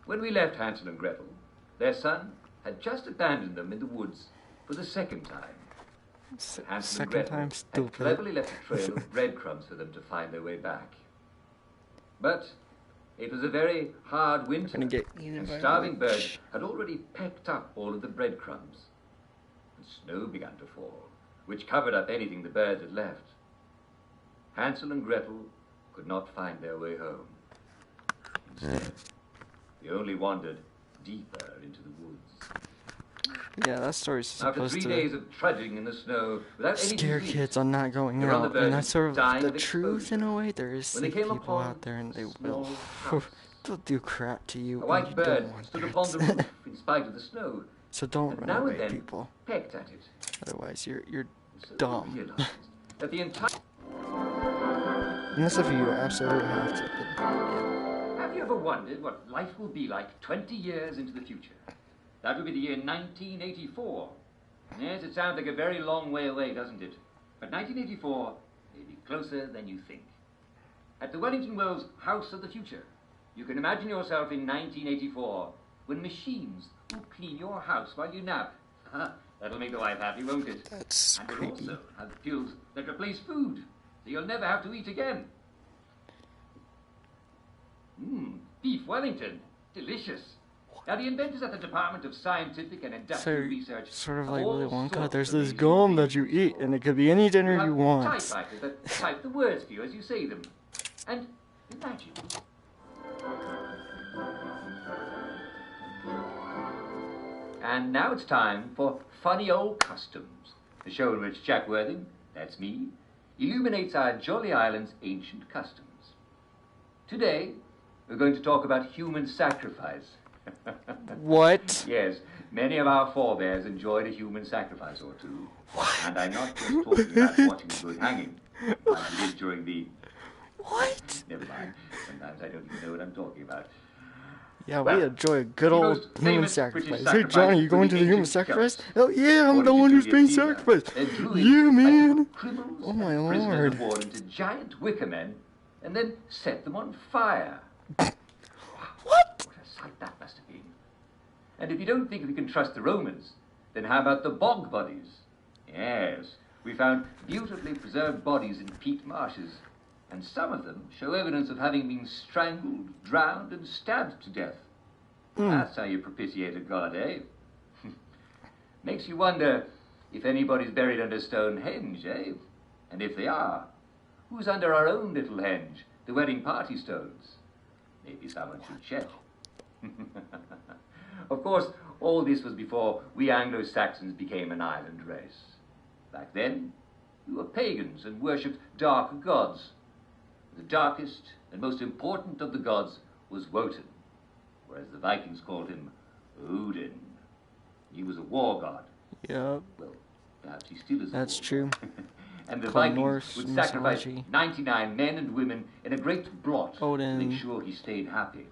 When we left Hansel and Gretel, their son had just abandoned them in the woods for the second time. Hansel and
Second
Gretel
time,
had
stupid.
cleverly left a trail of breadcrumbs for them to find their way back. But it was a very hard winter,
Gonna get eaten
and
by a
starving
witch.
birds had already pecked up all of the breadcrumbs. And snow began to fall, which covered up anything the birds had left. Hansel and Gretel could not find their way home. Instead, they only wandered deeper into the woods.
Yeah, that story's
After
supposed
3
to
days of trudging in the snow without any
scare
sleep,
kids on not going
They're on the
out,
verge
and
of
that's sort of
dying
the
of
truth in
exposure.
a way. There is
when they
sick
came
people
upon
out there, and they
a
will
small house.
they'll do crap to you.
A
and
white
you
bird
don't want
stood
that.
upon the roof in spite of the snow,
So don't
and
run
now
away,
and then
people.
pecked at it.
Otherwise, you're
So they
dumb.
realized that the entire...
Unless if you absolutely have to. Then, yeah.
Have you ever wondered what life will be like 20 years into the future? That would be the year 1984. Yes, it sounds like a very long way away, doesn't it? But 1984 may be closer than you think. At the Wellington Wells House of the Future, you can imagine yourself in 1984 when machines will clean your house while you nap. That'll make the wife happy, won't it?
That's
And we'll
creepy.
also have pills that replace food, so you'll never have to eat again. Beef Wellington. Delicious. Now, the inventors at the Department of Scientific and
So,
Industrial Research
sort of
have
like
all
Willy Wonka,
sorts
there's
of
this
amazing
gum that
things
you
to
eat,
store.
and it could be any dinner
You
you
have
want.
typewriters that type the words for you as you say them. And imagine. And now it's time for Funny Old Customs, the show in which Jack Worthing, that's me, illuminates our jolly island's ancient customs. Today, we're going to talk about human sacrifice.
What?
Yes, many of our forebears enjoyed a human sacrifice or two. And I'm not just talking about watching a good hanging, like we did during the...
What?
Never mind. Sometimes I don't even know what I'm talking about.
Yeah, we
Well,
enjoy a good
the
old
most
human
famous
sacrifice.
British
Hey,
sacrifice
Johnny, you
was
going
the
to the human
ancient
sacrifice?
Celts.
Oh, yeah, I'm the
According
one
to
who's being
Julius Caesar,
sacrificed.
their druids
Yeah,
had
man.
put criminals
Oh, my
and prisoners
lord.
of war into giant wicker men and then set them on fire.
What?
What a sight that must have been. And if you don't think we can trust the Romans, then how about the bog bodies? Yes, we found beautifully preserved bodies in peat marshes, and some of them show evidence of having been strangled, drowned, and stabbed to death. That's how you propitiate a god, eh? Makes you wonder if anybody's buried under Stonehenge, eh? And if they are, who's under our own little henge, the wedding party stones? Maybe someone should check. Of course, all this was before we Anglo-Saxons became an island race. Back then, we were pagans and worshipped dark gods. The darkest and most important of the gods was Wotan, whereas the Vikings called him Odin. He was a war god.
Yep,
Well, perhaps he still is a
that's
war
true.
god. And the
Called
Vikings
Norse
would sacrifice
mythology.
99 men and women in a great blot to
Odin
make sure he stayed happy.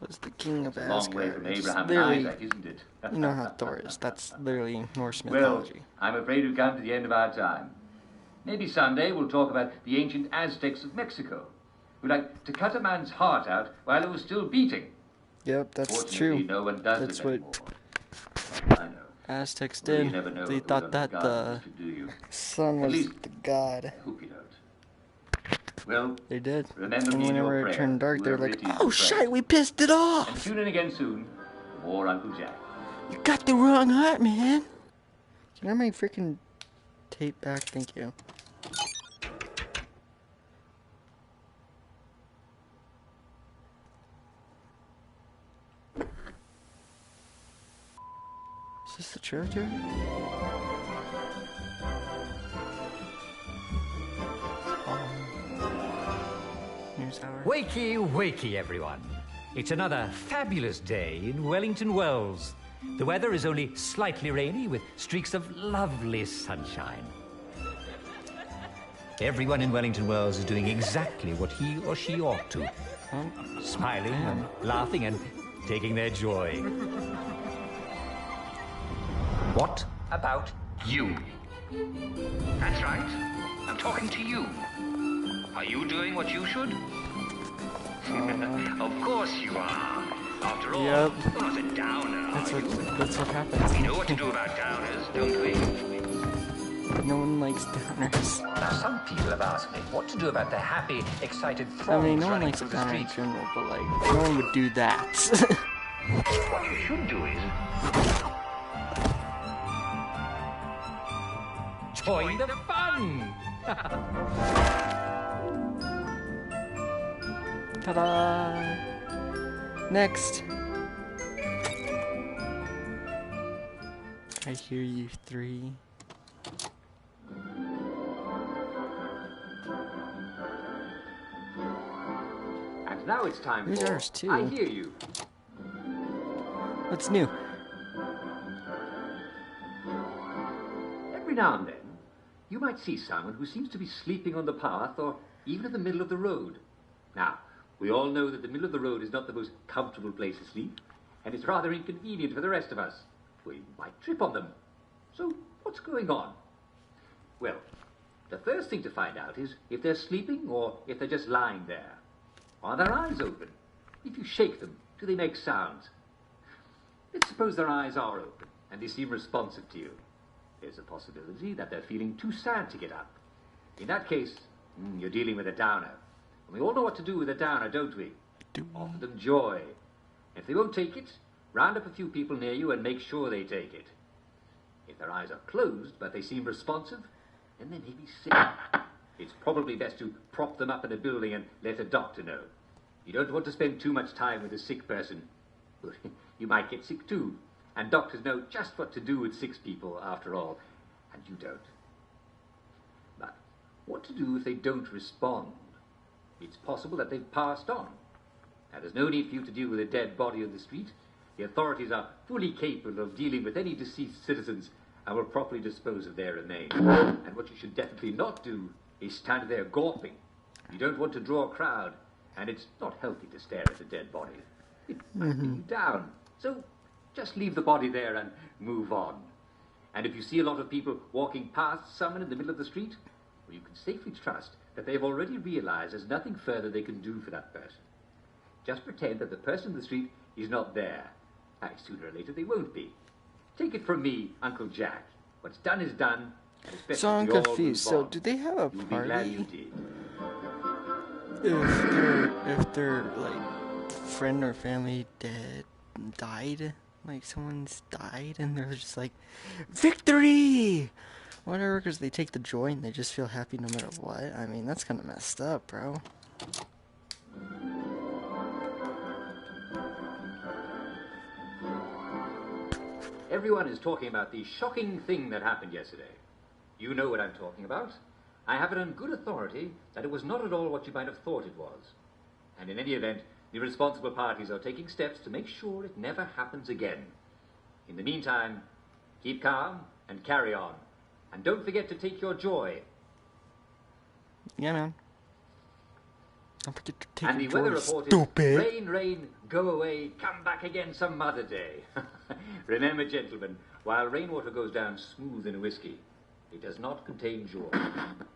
was the king of
It's a long way
Asgard.
from
It's
Abraham and
literally,
Isaac, isn't it?
you know how Thor is. That's literally Norse
Well,
mythology.
I'm afraid we've come to the end of our time. Maybe someday we'll talk about the ancient Aztecs of Mexico, who liked to cut a man's heart out while it was still beating.
Yep, that's
Fortunately,
true.
no one does
That's
it
what
anymore. I know.
Aztecs
Well, you
did.
never know
They
who
thought
on
that
the
the
garden to do you.
sun
At
was
least-
the god.
I hope you don't. Well,
They did.
remember
And
me in your
whenever it
prayer,
turned dark, they were
whoever
like,
it is
"Oh
you pray."
shit, we pissed it
And
off.
tune in again soon for more Uncle Jack.
You got the wrong heart, man." Can I have my freaking tape back? Thank you. Is this the territory? News hour.
Wakey, wakey, everyone. It's another fabulous day in Wellington Wells. The weather is only slightly rainy with streaks of lovely sunshine. Everyone in Wellington Wells is doing exactly what he or she ought to. Smiling and laughing and taking their joy. What about you?
That's right. I'm talking to you. Are you doing what you should? Of course you are. After all,
Yep.
you're not a downer,
That's
are
what
you?
that's what happens.
We know what to do about downers, don't we?
No one likes downers.
Now, some people have asked me what to do about the happy, excited
I
throngs
mean, no one
running
likes a
through the
downer in
streets.
general, but like, no one would do that.
What you should do is
Join the fun!
Ta-da! Next. I hear you three.
And now it's time
Here's
for
ours, too.
I Hear You.
What's new?
Every now and then, you might see someone who seems to be sleeping on the path or even in the middle of the road. Now, we all know that the middle of the road is not the most comfortable place to sleep, and it's rather inconvenient for the rest of us. We might trip on them. So, what's going on? Well, the first thing to find out is if they're sleeping or if they're just lying there. Are their eyes open? If you shake them, do they make sounds? Let's suppose their eyes are open and they seem responsive to you. There's a possibility that they're feeling too sad to get up. In that case, you're dealing with a downer. And we all know what to do with a downer, don't we? Offer them joy. If they won't take it, round up a few people near you and make sure they take it. If their eyes are closed but they seem responsive, then they may be sick. It's probably best to prop them up in a building and let a doctor know. You don't want to spend too much time with a sick person. You might get sick too. And doctors know just what to do with sick people, after all. And you don't. But what to do if they don't respond? It's possible that they've passed on. Now, there's no need for you to deal with a dead body on the street. The authorities are fully capable of dealing with any deceased citizens and will properly dispose of their remains. And what you should definitely not do is stand there gawping. You don't want to draw a crowd, and it's not healthy to stare at a dead body. It might bring you down. So just leave the body there and move on. And if you see a lot of people walking past someone in the middle of the street, well, you can safely trust that they've already realized there's nothing further they can do for that person. Just pretend that the person in the street is not there. Sooner or later they won't be. Take it from me, Uncle Jack. What's done is done. And it's best
So I'm
that we all
confused.
move
So
on.
do they have a
You'll be glad you
party?
did.
If their like friend or family died, like someone's died, and they're just like, victory, whatever, because they take the joy and they just feel happy no matter what. I mean, that's kind of messed up, bro.
Everyone is talking about the shocking thing that happened yesterday. You know what I'm talking about. I have it on good authority that it was not at all what you might have thought it was. And in any event, the responsible parties are taking steps to make sure it never happens again. In the meantime, keep calm and carry on. And don't forget to take your joy.
Yeah, man. Don't forget to take
And the
your
weather
joy,
report
stupid.
is rain, rain, go away, come back again some other day. Remember, gentlemen, while rainwater goes down smooth in whiskey, it does not contain joy.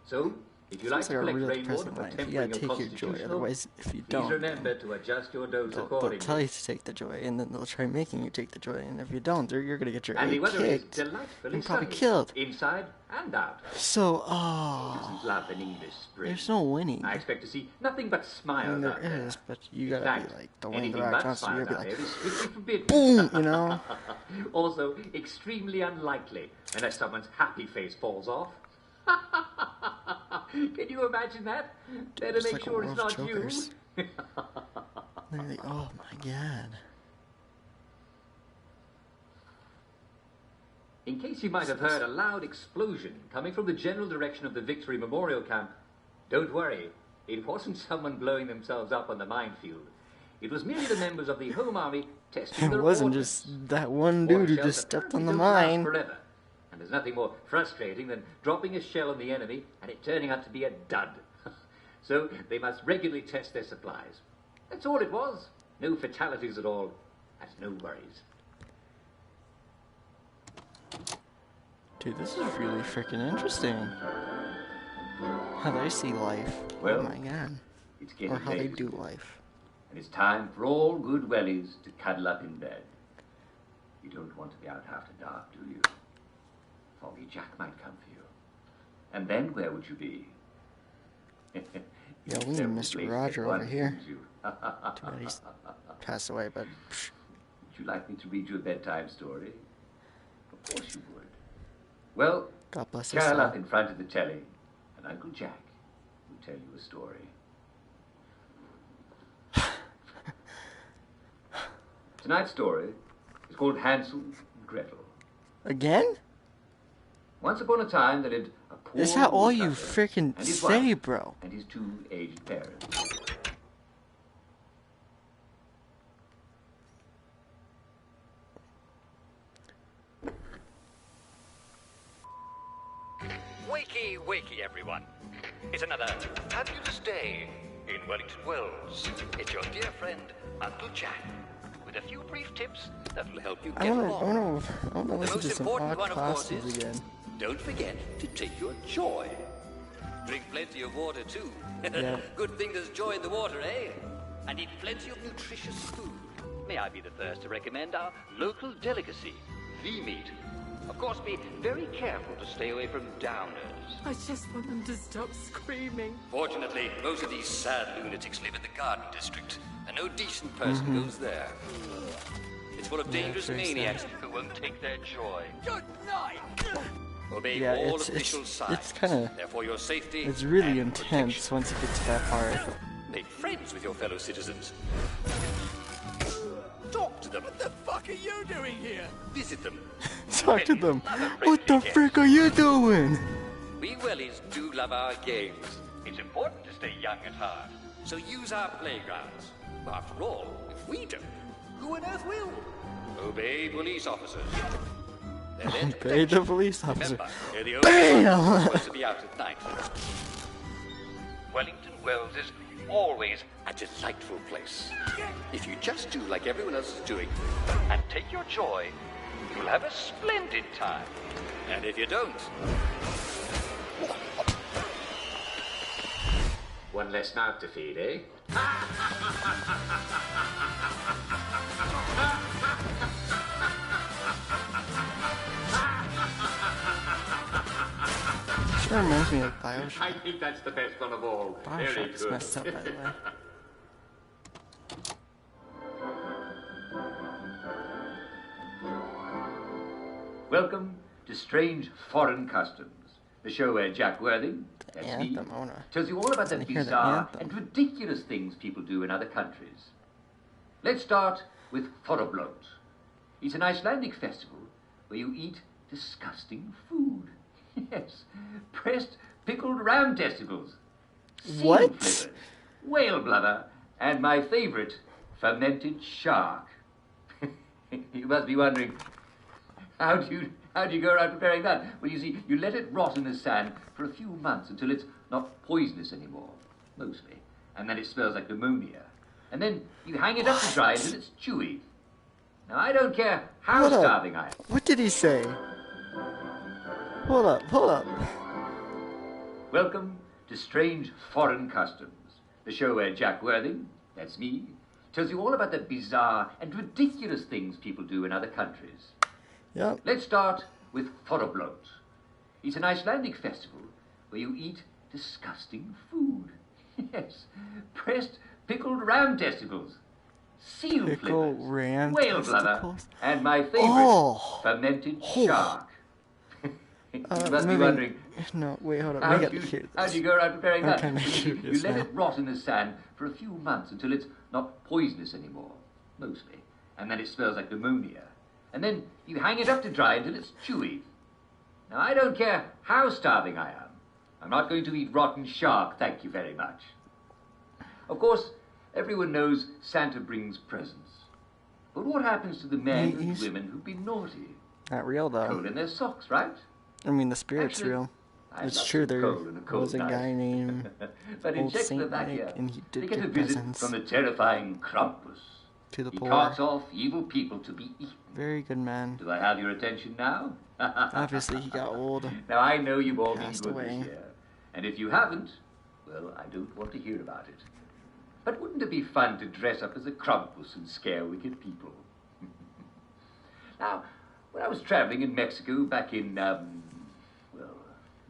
So, If you like
It's
to
like a
collect
real
rainwater
depressing
for
life. You
tempering
gotta
your
take your joy,
constitutional,
otherwise, if you
please
don't,
remember to adjust your dose
they'll
accordingly.
tell you to take the joy, and then they'll try making you take the joy, and if you don't, you're gonna get your
And the
A
weather is
kicked
delightfully
and probably
sunny,
killed.
inside and out.
So,
Who doesn't love an English spring?
there's no winning.
I expect to see nothing but
I
smiles
mean, there
out there.
is, but you
In
gotta
fact,
be like Dwayne
anything
The Rock
but
Johnson. You're
smiles
gonna
out
be
there is
like,
strictly forbidden.
boom, you know?
Also, extremely unlikely, unless someone's happy face falls off. Can you imagine that? Better
It's
make
like a
sure it's
world of
not
jokers.
you.
They're like, oh my god.
In case you might have heard a loud explosion coming from the general direction of the Victory Memorial Camp, don't worry, it wasn't someone blowing themselves up on the minefield. It was merely the members of the Home Army testing
It
their
wasn't
ordnance.
just that one dude who
Water
just
shells
stepped on
apparently
the
don't last
mine.
forever. And there's nothing more frustrating than dropping a shell on the enemy and it turning out to be a dud. So they must regularly test their supplies. That's all it was. No fatalities at all. That's no worries.
Dude, this is really freaking interesting. How they see life.
Well,
oh my god.
It's getting
Or how they
late.
do life.
And it's time for all good wellies to cuddle up in bed. You don't want to be out after dark, do you? Foggy Jack might come for you. And then where would you be?
Yeah, we need Mr. Roger over here. Too bad he's passed away, but...
Would you like me to read you a bedtime story? Of course you would. Well,
God bless his
curl
soul.
up in front of the telly, and Uncle Jack will tell you a story. Tonight's story is called Hansel and Gretel.
Again?
Once upon a time, there lived a poor
Is that all you
woodcutter
freaking
and his
say,
wife
bro?
And his two aged parents.
Wakey, wakey, everyone. It's another fabulous day in Wellington Wells. It's your dear friend, Uncle Jack, with a few brief tips that'll help you
I
get
wanna
along.
listen
The
to
most
some
important
odd
one, of course,
costumes
is
again.
don't forget to take your joy. Drink plenty of water, too.
Yeah.
Good thing there's joy in the water, eh? And eat plenty of nutritious food. May I be the first to recommend our local delicacy, V-meat. Of course, be very careful to stay away from downers.
I just want them to stop screaming.
Fortunately, most of these sad lunatics live in the Garden District, and no decent person goes there. It's full of dangerous
very sad.
maniacs who won't take their joy. Good night! Obey
Yeah,
all
it's
official signs.
it's kind of
Therefore, your safety
it's really
and
intense once you get to that part.
Make friends with your fellow citizens. Talk to them.
What the fuck are you doing here?
Visit them.
Talk to them.
Love a
What the
friendly guest.
frick are you doing?
We wellies do love our games. It's important to stay young at heart. So use our playgrounds. After all, if we don't, who on earth will? Obey police officers. They're there to
Obey
protect
the
you.
police officer.
Remember, they're the only
Bam!
ones supposed to be out at night. Wellington Wells is always a delightful place. If you just do like everyone else is doing and take your joy, you'll have a splendid time. And if you don't,
One less mouth to feed, eh?
Sure reminds me of Bioshock.
I think that's the best one of all. Very
Bioshock's
good.
messed up, by the way.
Welcome to Strange Foreign Customs, the show where Jack Worthing, that's me,
Anthem, I wanna
tells you all about the
wanna hear the
bizarre
anthem.
and ridiculous things people do in other countries. Let's start with Forblot. It's an Icelandic festival where you eat disgusting food. Yes, pressed pickled ram testicles, seal
What?
flivers, whale blubber, and my favorite, fermented shark. You must be wondering, how do you go around preparing that? Well, you see, you let it rot in the sand for a few months until it's not poisonous anymore, mostly, and then it smells like pneumonia. And then you hang it up to dry until it's chewy. Now, I don't care how
Hold up.
starving I am.
What did he say? Hold up, hold up.
Welcome to to strange foreign customs. The show where Jack Worthing, that's me, tells you all about the bizarre and ridiculous things people do in other countries.
Yep.
Let's start with Fortnite. It's an Icelandic festival where you eat disgusting food. Yes, pressed pickled ram testicles, seal
Pickle
flippers,
ram
whale blubber,
testicles?
and my favorite,
Oh.
fermented
Oh.
shark. You must be
moving-
wondering,
No, wait, hold on.
how
We
do
gotta hear
you,
this.
how do you go around preparing
I'm
that?
kinda
You
curious
let
now.
it rot in the sand for a few months until it's not poisonous anymore, mostly, and then it smells like pneumonia. And then you hang it up to dry until it's chewy. Now, I don't care how starving I am. I'm not going to eat rotten shark, thank you very much. Of course, everyone knows Santa brings presents. But what happens to the men and women who've been naughty?
Not real, though.
Coal in their socks, right?
I mean, the spirit's
Actually,
real.
I'd
It's
love
true,
some
there
coal in a cold
was a
night.
guy named
But in
Old
Czechoslovakia,
Saint Nick, and he
they
did
get a
get
visit
presents
from the terrifying Krampus.
to the
He
poor.
carts off evil people to be eaten.
Very good man.
Do I have your attention now?
Obviously, he got old.
Now, I know you've all been
Passed
good
away.
this year. And if you haven't, well, I don't want to hear about it. But wouldn't it be fun to dress up as a Krampus and scare wicked people? Now, when I was traveling in Mexico back in, well,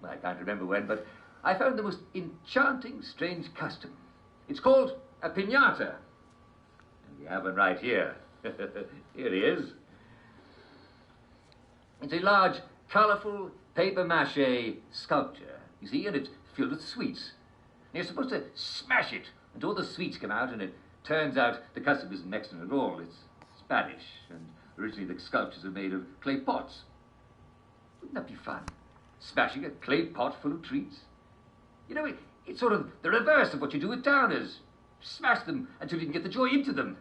I can't remember when, but I found the most enchanting, strange custom. It's called a piñata. And we have one right here. Here he is. It's a large, colourful, paper-mache sculpture, you see, and it's filled with sweets. And you're supposed to smash it until all the sweets come out, and it turns out the custom isn't Mexican at all. It's Spanish, and originally the sculptures are made of clay pots. Wouldn't that be fun? Smashing a clay pot full of treats? You know, it's sort of the reverse of what you do with downers. Smash them until you can get the joy into them.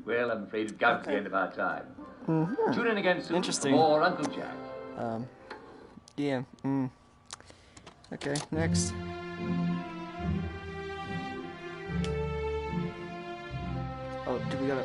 Well, I'm afraid we've come to the end of our time.
Mhm.
Tune in again soon
Interesting.
for more Uncle Jack.
Yeah. Okay, next. Oh, do we gotta...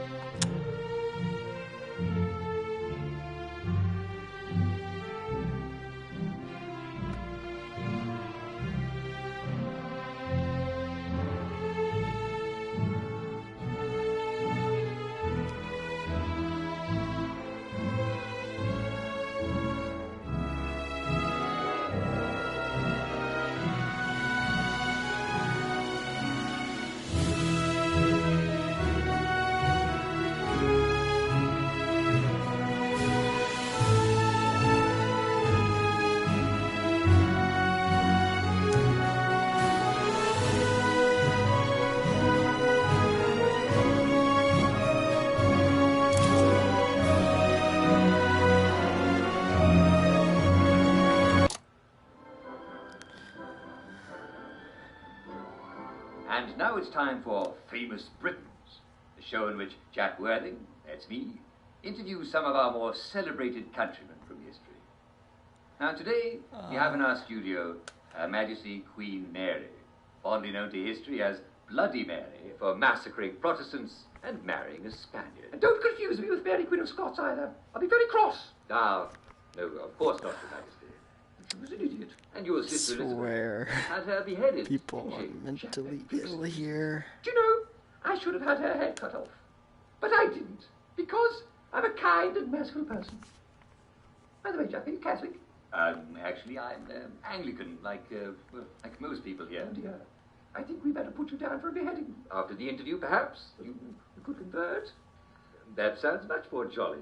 And now it's time for Famous Britons, the show in which Jack Worthing, that's me, interviews some of our more celebrated countrymen from history. Now today, we have in our studio Her Majesty Queen Mary, fondly known to history as Bloody Mary for massacring Protestants and marrying a Spaniard. And don't confuse me with Mary Queen of Scots either. I'll be very cross. Ah, no, of course not, Your Majesty. She was an idiot. And your sister
Swear.
Elizabeth had her beheaded.
People are mentally ill here.
Do you know, I should have had her head cut off. But I didn't, because I'm a kind and merciful person. By the way, Jack, are you Catholic? Actually, I'm Anglican, like most people here. Oh dear. I think we better put you down for a beheading. After the interview, perhaps? You could convert? That sounds much more jolly.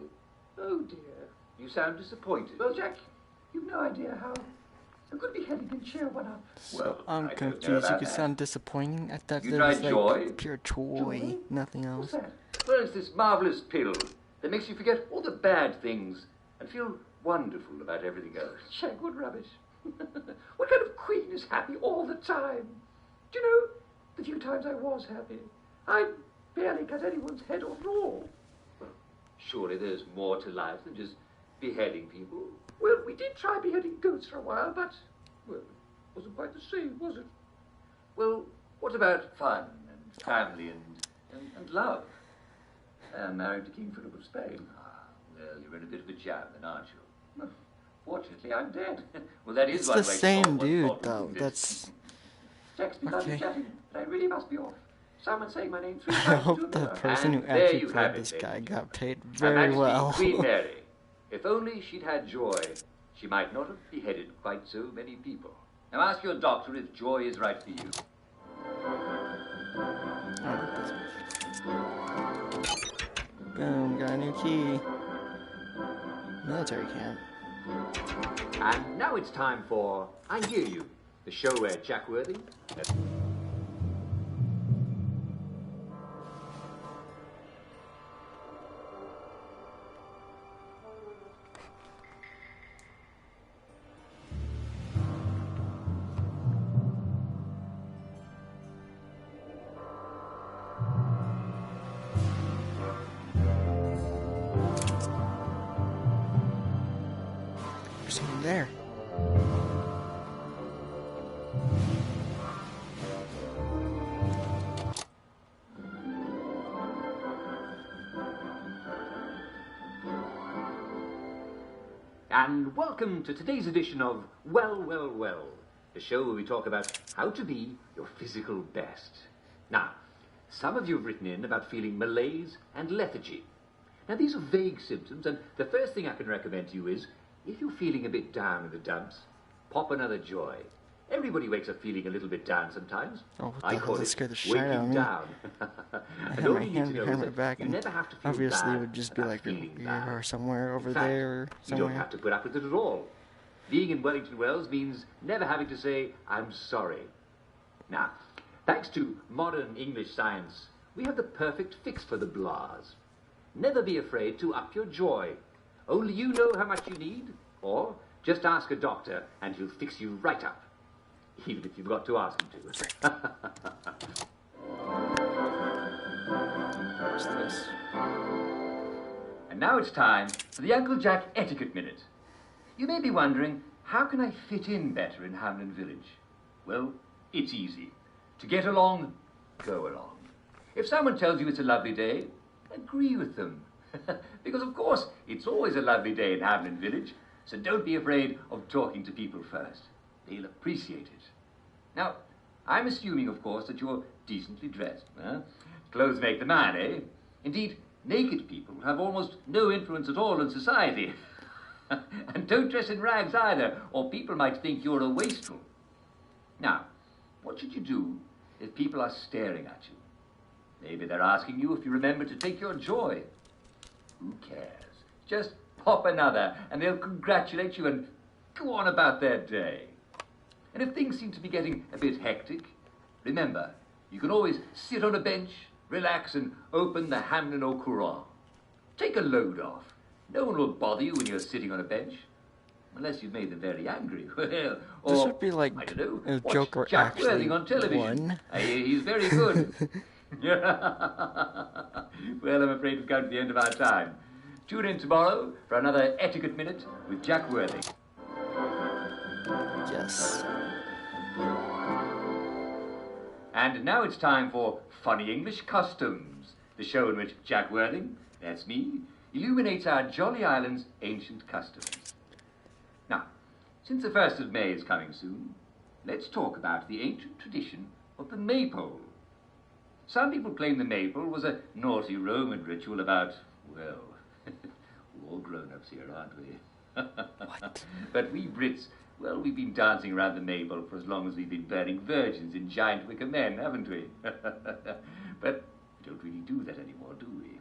Oh dear. You sound disappointed. Well, Jack, you've no idea how a good beheading can cheer one up.
So I'm
I don't know
confused. You
about
could
that.
sound disappointing. I thought
You
there was
tried
like
joy?
pure joy, nothing else.
Well, it's this marvelous pill that makes you forget all the bad things and feel wonderful about everything else. Jack, what rubbish. What kind of queen is happy all the time? Do you know, the few times I was happy, I barely cut anyone's head off at all. Well, surely there's more to life than just beheading people. Well, we did try beheading goats for a while, but, well, it wasn't quite the same, was it? Well, what about fun and family and love? Married to King Philip of Spain. Ah, well, you're in a bit of a jam then, aren't you? Fortunately, I'm dead. Well, that is
It's
one
the
way to
same
solve one
dude,
problem,
though.
isn't it?
That's
Jack's been
okay.
chatting, but I really must be off. Someone's saying my name 3
I
times
hope
to
the
another.
person who
And there
actually
you
played
have
this
it,
guy
ladies.
got paid
Her
very
Majesty
well.
Queen Mary. If only she'd had joy, she might not have beheaded quite so many people. Now ask your doctor if joy is right for you.
Boom, got a new key. Military camp.
And now it's time for I Hear You, the show where Jack Worthing...
There's someone there.
And welcome to today's edition of Well, Well, Well, the show where we talk about how to be your physical best. Now, some of you have written in about feeling malaise and lethargy. Now, these are vague symptoms, and the first thing I can recommend to you is, if you're feeling a bit down in the dumps, pop another joy. Everybody wakes up feeling a little bit down sometimes.
Oh, what the
I
hell,
call
that
it
scared the shit
waking
out of me.
down.
I
And
had
all
my
you need
hand
to know
behind
is
my
that
back,
you
and
never have to feel
obviously
bad
it would just be
about
like
feeling
a
bad.
or somewhere over
In fact,
there or
you
somewhere.
don't have to put up with it at all. Being in Wellington Wells means never having to say, I'm sorry. Now, thanks to modern English science, we have the perfect fix for the blahs. Never be afraid to up your joy. Only you know how much you need, or just ask a doctor and he'll fix you right up. Even if you've got to ask him to.
What's this?
And now it's time for the Uncle Jack Etiquette Minute. You may be wondering, how can I fit in better in Hamlin Village? Well, it's easy. To get along, go along. If someone tells you it's a lovely day, agree with them. Because, of course, it's always a lovely day in Hamlin Village, so don't be afraid of talking to people first. They'll appreciate it. Now, I'm assuming, of course, that you're decently dressed. Huh? Clothes make the man, eh? Indeed, naked people have almost no influence at all in society. And don't dress in rags either, or people might think you're a wastrel. Now, what should you do if people are staring at you? Maybe they're asking you if you remember to take your joy. Who cares? Just pop another, and they'll congratulate you and go on about their day. And if things seem to be getting a bit hectic, remember, you can always sit on a bench, relax, and open the Hamlin au Courant. Take a load off. No one will bother you when you're sitting on a bench. Unless you've made them very angry. Well, or,
This would be like
I don't know,
a
watch
Joker
Jack
actually
Worthing on television.
won.
I hear he's very good. Well, I'm afraid we've come to the end of our time. Tune in tomorrow for another Etiquette Minute with Jack Worthing.
Yes.
And now it's time for Funny English Customs, the show in which Jack Worthing, that's me, illuminates our jolly island's ancient customs. Now, since the 1st of May is coming soon, let's talk about the ancient tradition of the maypole. Some people claim the maypole was a naughty Roman ritual about, well, we're all grown-ups here, aren't we?
What?
But we Brits, well, we've been dancing around the maypole for as long as we've been burning virgins in giant wicker men, haven't we? But we don't really do that anymore, do we?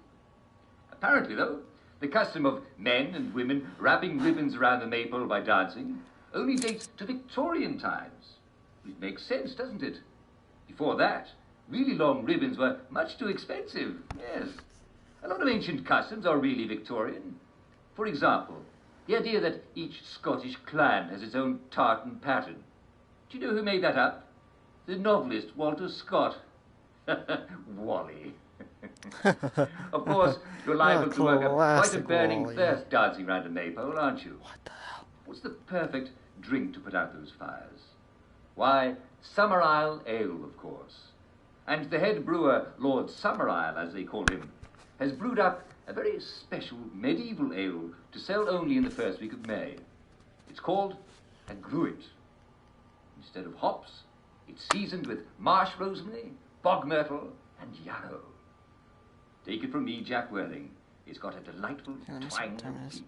Apparently, though, the custom of men and women wrapping ribbons around the maypole by dancing only dates to Victorian times. It makes sense, doesn't it? Before that, really long ribbons were much too expensive, yes. A lot of ancient customs are really Victorian. For example, the idea that each Scottish clan has its own tartan pattern. Do you know who made that up? The novelist Walter Scott. Wally. Of course, you're liable to work up quite a
Classic
burning
Wally.
thirst dancing round a maypole, aren't you?
What the hell?
What's the perfect drink to put out those fires? Why, Summerisle Ale, of course. And the head brewer, Lord Summerisle, as they call him, has brewed up a very special medieval ale to sell only in the first week of May. It's called a gruit. Instead of hops, it's seasoned with marsh rosemary, bog myrtle, and yarrow. Take it from me, Jack Worthing. It's got a delightful twang of peach.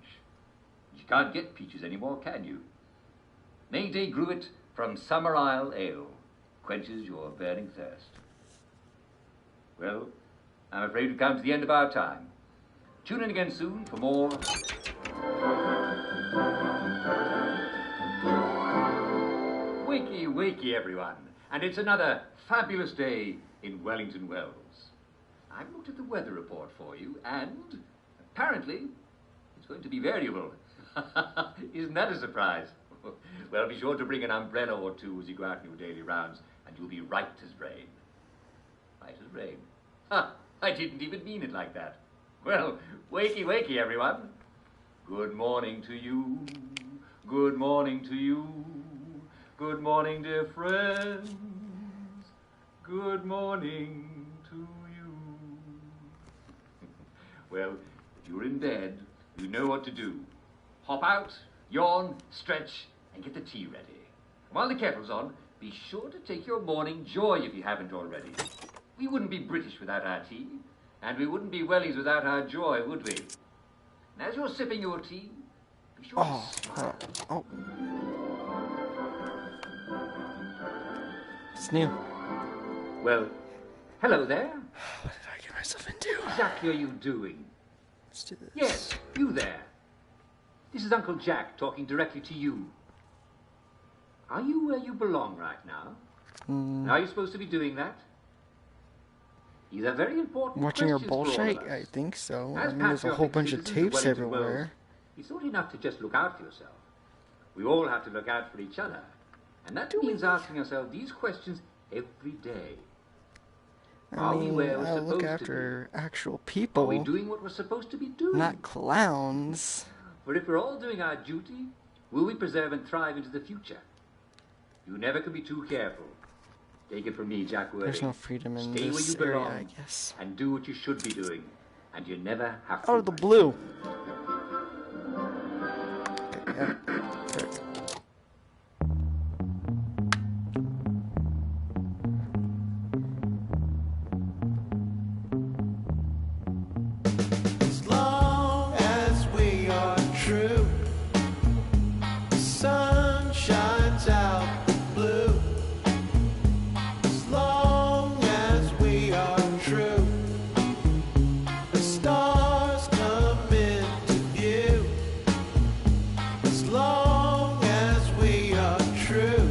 You can't get peaches anymore, can you? May Day Gruit from Summer Isle Ale quenches your burning thirst. Well, I'm afraid we've come to the end of our time. Tune in again soon for more. Wakey, wakey, everyone. And it's another fabulous day in Wellington Wells. I've looked at the weather report for you, and apparently it's going to be variable. Isn't that a surprise? Well, be sure to bring an umbrella or two as you go out on your daily rounds, and you'll be right as rain. Right as rain. Ha! I didn't even mean it like that. Well, wakey, wakey, everyone. Good morning to you. Good morning to you. Good morning, dear friends. Good morning to you. Well, if you're in bed, you know what to do. Hop out, yawn, stretch, and get the tea ready. While the kettle's on, be sure to take your morning joy if you haven't already. We wouldn't be British without our tea, and we wouldn't be wellies without our joy, would we? And as you're sipping your tea, be sure to smile.
Oh. It's new.
Well, hello there.
What did I get myself into?
What exactly are you doing?
Let's do this.
Yes, you there. This is Uncle Jack talking directly to you. Are you where you belong right now? And are you supposed to be doing that? These are very important
Watching your
questions for all of
bullshit?
us.
I think so.
As
I mean, there's a whole
patriotic
bunch of
citizens
tapes
Wellington
everywhere.
Wells, it's not enough to just look out for yourself. We all have to look out for each other. And that means asking ourselves these questions every day.
I mean, I look after actual people.
Are we doing what we're supposed to be doing?
Not clowns.
For if we're all doing our duty, will we preserve and thrive into the future? You never can be too careful. Take it from me, Jack Worthing.
There's no freedom in
Stay where
this
you belong,
area, I guess.
and do what you should be doing. And you never have to.
Out of the blue. Okay, yeah. Perfect.
As long as we are true, the sun shines out the blue. As long as we are true, the stars come into view. As long as we are true,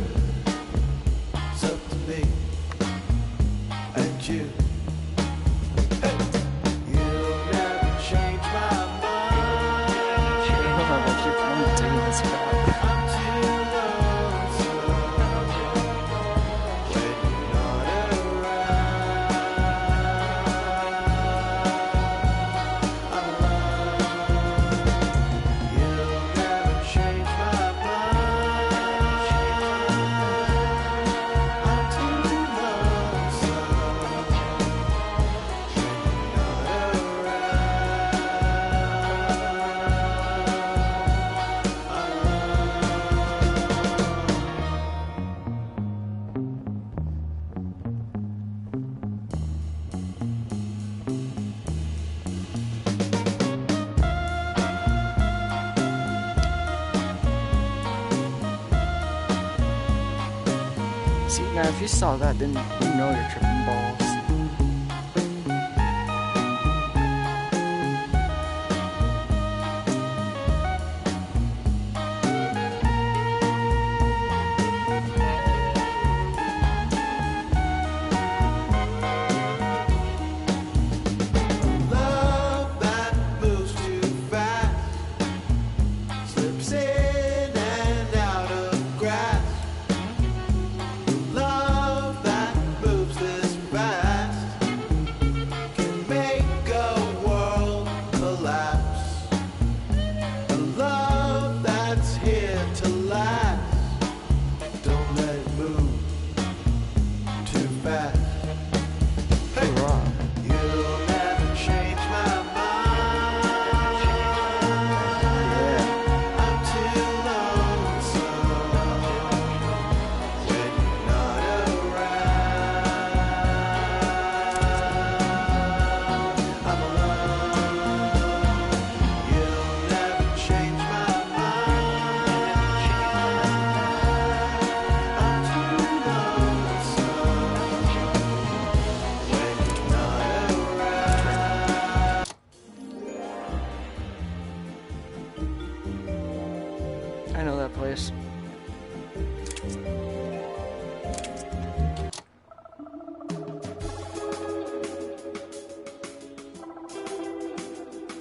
it's up to me and you. You'll never change my mind. I'm too lonesome when you're not around. You'll never change my mind. I'm too lonesome
See, now if you saw that, then you know you're tripping balls.
love that moves too fast, slips in and out of grasp. Love that moves this
I know that place.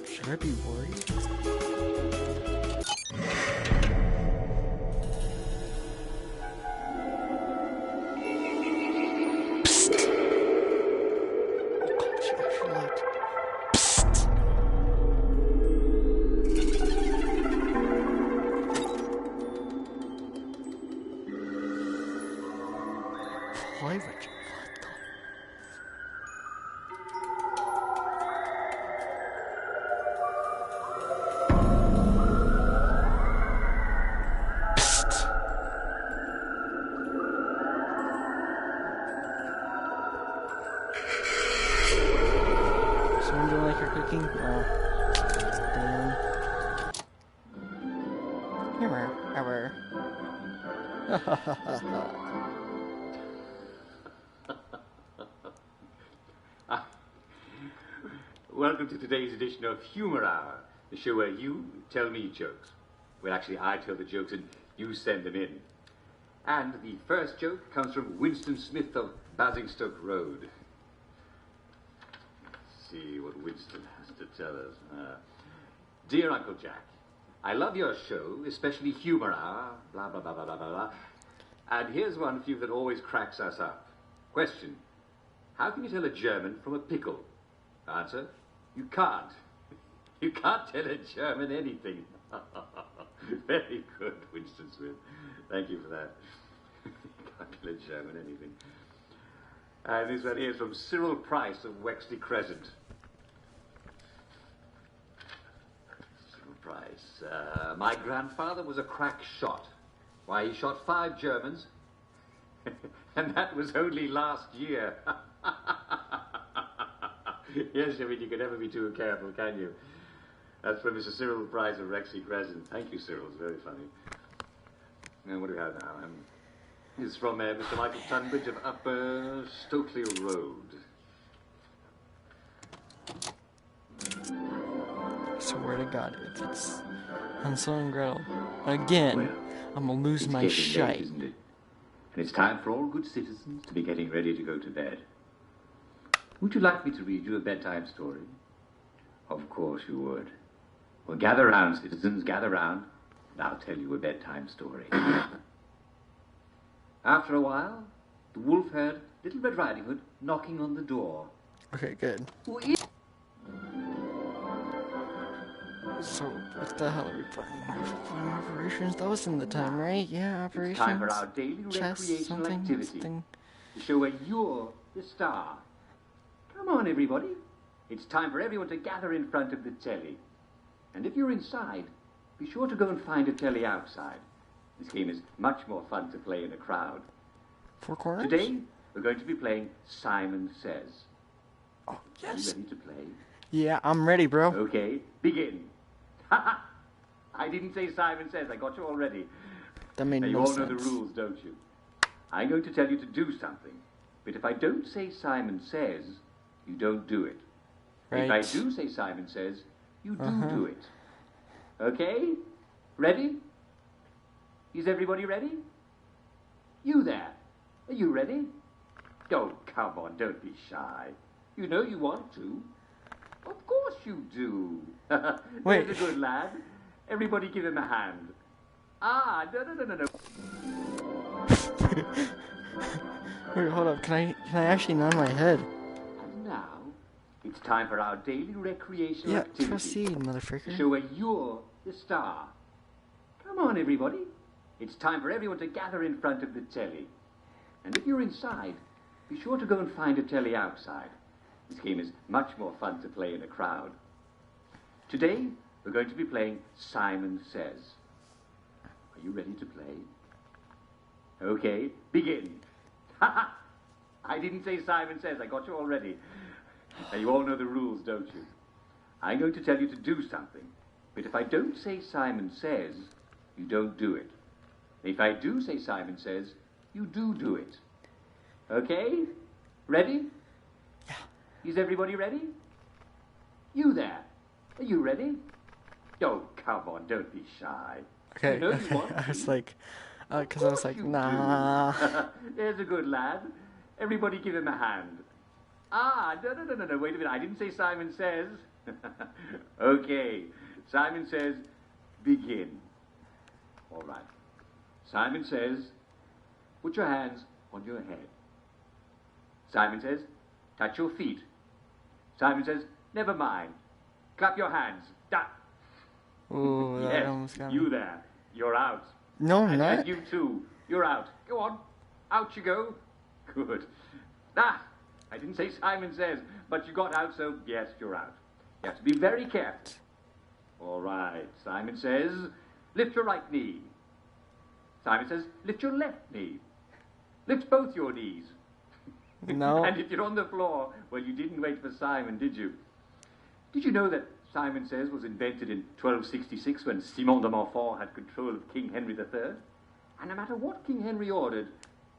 Should I be worried? Why would you? Someone doing like your cooking? Oh. Damn. Ever.
Welcome to today's edition of Humor Hour, the show where you tell me jokes. Well, actually, I tell the jokes and you send them in. And the first joke comes from Winston Smith of Basingstoke Road. Let's see what Winston has to tell us. Dear Uncle Jack, I love your show, especially Humor Hour, blah, blah, blah, blah, blah, blah. And here's one for you that always cracks us up. Question, how can you tell a German from a pickle? Answer, you can't. You can't tell a German anything. Very good, Winston Smith. Thank you for that. You can't tell a German anything. And this one here is from Cyril Price of Wexley Crescent. Cyril Price. My grandfather was a crack shot. Why, he shot 5 Germans. And that was only last year. Yes, I mean, you can never be too careful, can you? That's from Mr. Cyril Price of Wexley Crescent. Thank you, Cyril. It's very funny. And what do we have now? It's from Mr. Michael Tunbridge of Upper Stokely Road.
I swear to God, if it's Hansel and Gretel again,
Well,
I'm gonna lose my
It's getting late,
shite.
isn't it? And it's time for all good citizens to be getting ready to go to bed. Would you like me to read you a bedtime story? Of course you would. Well, gather round, citizens, gather round, and I'll tell you a bedtime story. After a while, the wolf heard Little Red Riding Hood knocking on the door.
Okay, good.
Who is...
So, what the hell are we playing? Operations? That was in the time, right? Yeah, operations.
It's time for our daily
Chess,
recreational
something,
activity.
something.
The show where you're the star. Come on, everybody. It's time for everyone to gather in front of the telly. And if you're inside, be sure to go and find a telly outside. This game is much more fun to play in a crowd.
4 corners?
Today, we're going to be playing Simon Says.
Oh, yes.
Are you ready to play?
Yeah, I'm ready, bro.
Okay, begin. I didn't say Simon Says. I got you already.
That made
Now, you
no
all
sense.
know the rules, don't you? I'm going to tell you to do something. But if I don't say Simon Says, you don't do it.
Right.
If I do say Simon Says, you do it. Okay? Ready? Is everybody ready? You there. Are you ready? Oh, come on, don't be shy. You know you want to. Of course you do.
Wait.
There's a good lad. Everybody give him a hand. Ah, no.
Wait, hold up. Can I actually nod my head?
And now, it's time for our daily recreational
Yeah,
activity.
proceed,
The
motherfucker.
show where you're the star. Come on, everybody. It's time for everyone to gather in front of the telly. And if you're inside, be sure to go and find a telly outside. This game is much more fun to play in a crowd. Today, we're going to be playing Simon Says. Are you ready to play? Okay, begin. I didn't say Simon Says. I got you already. Now, you all know the rules, don't you? I'm going to tell you to do something. But if I don't say Simon Says, you don't do it. If I do say Simon Says, you do it. Okay? Ready?
Yeah.
Is everybody ready? You there. Are you ready? Oh, come on, don't be shy.
Okay,
know you
okay.
want
I was
to.
like, because I was like, nah.
There's a good lad. Everybody give him a hand. Ah, no. Wait a minute. I didn't say Simon Says. Okay. Simon Says, begin. All right. Simon Says, put your hands on your head. Simon Says, touch your feet. Simon Says, never mind. Clap your hands. Da.
Ooh, that
Yes,
almost got
you
me.
there. You're out.
No, I'm not.
And you too. You're out. Go on. Out you go. Good. Ah, I didn't say Simon Says, but you got out, so yes, you're out. You have to be very careful. All right. Simon Says, lift your right knee. Simon Says, lift your left knee. Lift both your knees.
No.
And if you're on the floor, well, you didn't wait for Simon, did you? Did you know that Simon Says was invented in 1266 when Simon de Montfort had control of King Henry III? And no matter what King Henry ordered,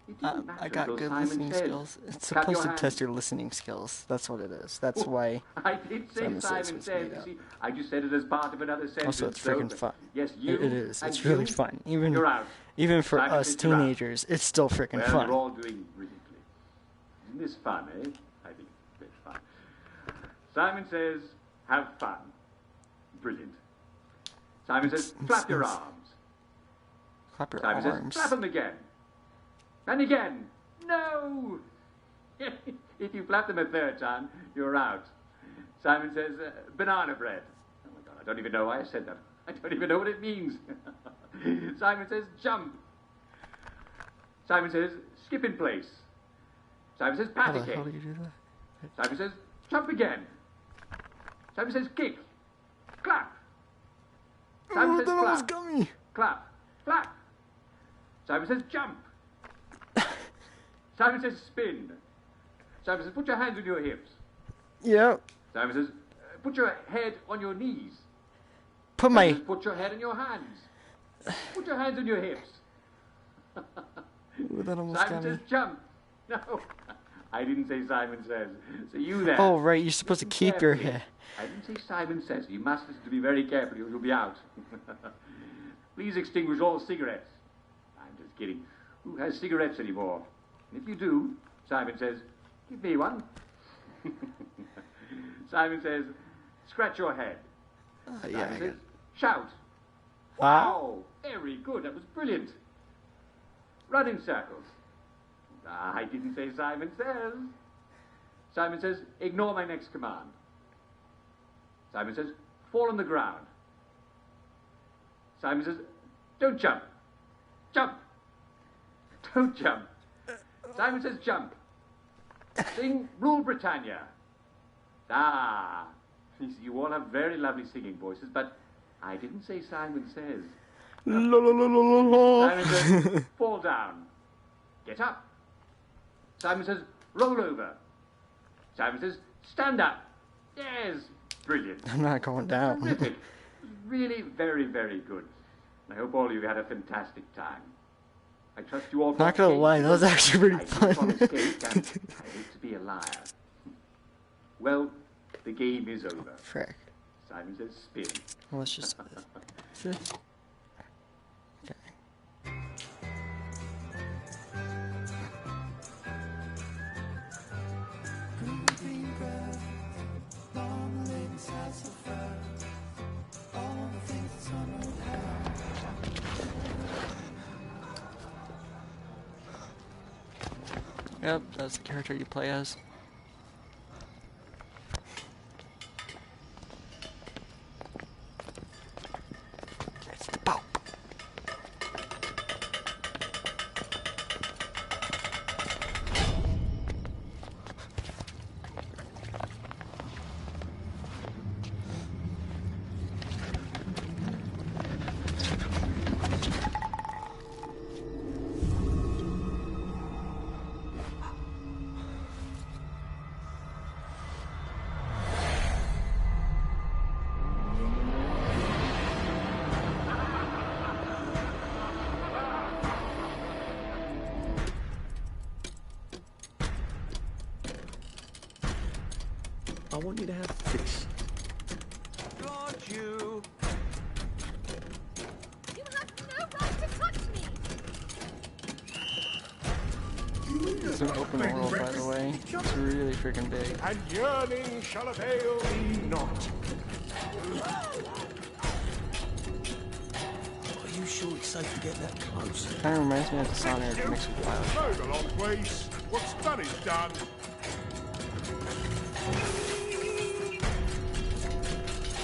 it didn't matter
I got
until
good
Simon
listening
said,
skills. It's
"Clap your
supposed to
hands."
test your listening skills. That's what it is. That's
Oh,
why.
I did say
Simon Says
Simon
was
Says.
made
You
up.
see, I just said it as part of another sentence.
Also, it's
so
freaking
that-
fun.
Yes, you.
It is.
and
It's really
you,
fun.
You're out.
Even for
Simon
us
says you're out.
teenagers, it's still freaking
Well,
fun.
you're all doing brilliantly. Isn't this fun, eh? I think it's a bit fun. Simon Says, have fun. Brilliant. Simon Says, clap your arms.
Clap your
Simon
arms.
says, clap them again. And again. No! If you flap them a third time, you're out. Simon says, banana bread. Oh my God, I don't even know why I said that. I don't even know what it means. Simon says, jump. Simon says, skip in place. Simon says,
How
patty
the
cake.
hell do you do that?
Simon says, jump again. Simon says, kick. Clap. Simon
Oh,
says,
that almost
clap.
got me.
Clap. Clap. Simon says, jump. Simon says, spin. Simon says, put your hands on your hips.
Yep.
Simon says, put your head on your knees.
Put
Simon
my.
says, put your head on your hands. Put your hands on your hips.
Ooh, that almost
Simon
got
says,
me.
jump. No. I didn't say Simon Says. So you there.
Oh, right. You're supposed to keep your
Carefully.
head.
I didn't say Simon Says. You must listen to me very carefully or you'll be out. Please extinguish all cigarettes. I'm just kidding. Who has cigarettes anymore? And if you do, Simon says, give me one. Simon says, scratch your head.
Yeah,
Simon
I
says,
got
shout. Wow, very good. That was brilliant. Run in circles. I didn't say Simon Says. Simon says, ignore my next command. Simon says, fall on the ground. Simon says, don't jump. Jump. Don't jump. Simon says, jump. Sing Rule Britannia. Ah. You all have very lovely singing voices, but I didn't say Simon Says.
La la la la la la.
Simon says, fall down. Get up. Simon says, roll over. Simon says, stand up. Yes. Brilliant.
I'm not going down.
Terrific. Really very, very good. I hope all of you had a fantastic time. I trust you all.
Not gonna lie, that was actually pretty
I
fun.
promised Kate, and I hate to be a liar. Well, the game is over.
Frick.
Simon says spin.
Well, let's just. Okay. Yep, that's the character you play as. It's the Pope.
I want you to have fish.
Got you.
You have
It's an open world, by the way. It's really freaking big.
And yearning shall avail thee not.
Are you sure it's safe to get that close?
Kind of reminds me of the Sonic mixed with Wild.
Move along, please. What's done is done.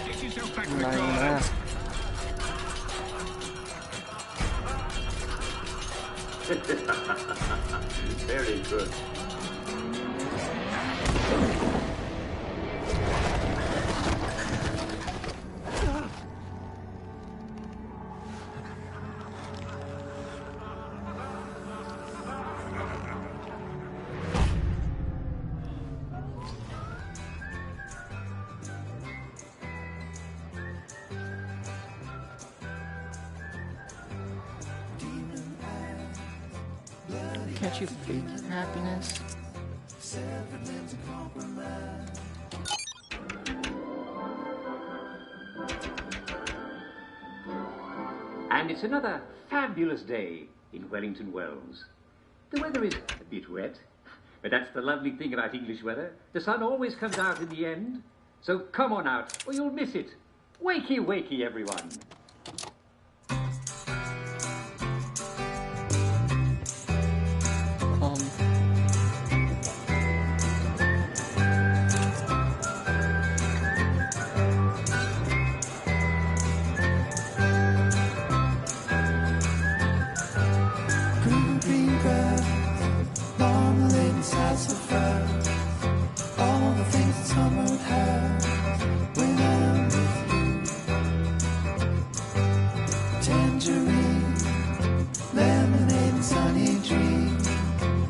Get yourself back to
I'm
the
not even
car.
gonna ask.
Very good.
Can't you fake your happiness?
And it's another fabulous day in Wellington Wells. The weather is a bit wet, but that's the lovely thing about English weather. The sun always comes out in the end. So come on out, or you'll miss it. Wakey, wakey, everyone.
Green grass, long laden sassafras, all the things that summer would have when I'm with you. Tangerine, lemonade and sunny dreams,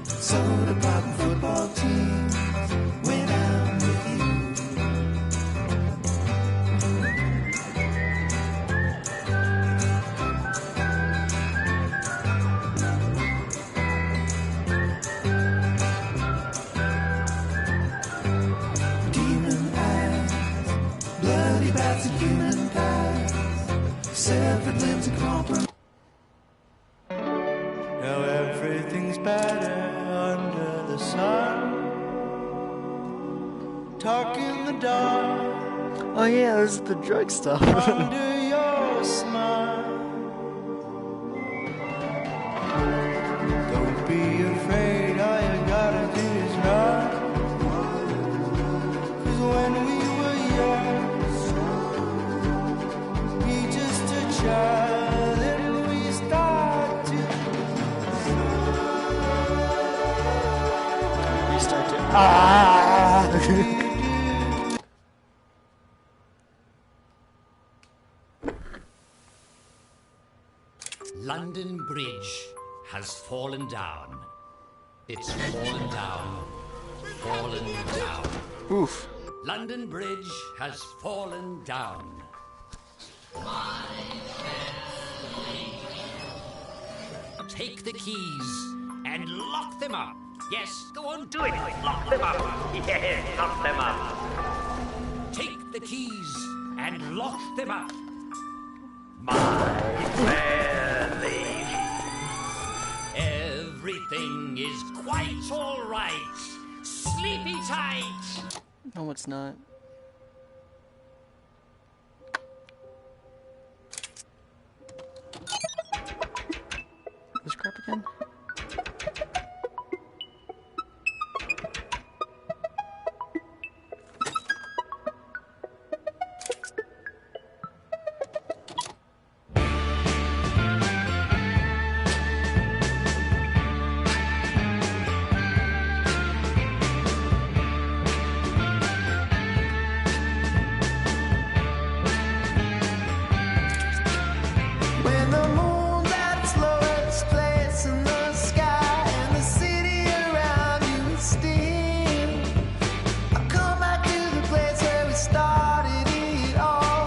soda pop and football teams when I'm with you. Demon eyes, bloody bats and human pies, severed limbs and compromise. Now everything's better under the sun. Talk in the dark.
Oh yeah, this is the drug stuff.
Under your smile. Don't be afraid, all you gotta do is run. 'Cause when we were young, be just a child, and we start to
Restart it.
London Bridge has fallen down. It's fallen down. Fallen down.
Oof.
London Bridge has fallen down. Take the keys and lock them up. Yes, go on, do it. Lock them up. Yes, lock them up. Take the keys and lock them up. My fair lady. Everything is quite all right. Sleepy tight.
No, it's not. This crap again?
when the moon that's lowest place in the sky and the city around you is still. I'll come back to the place where we started it all.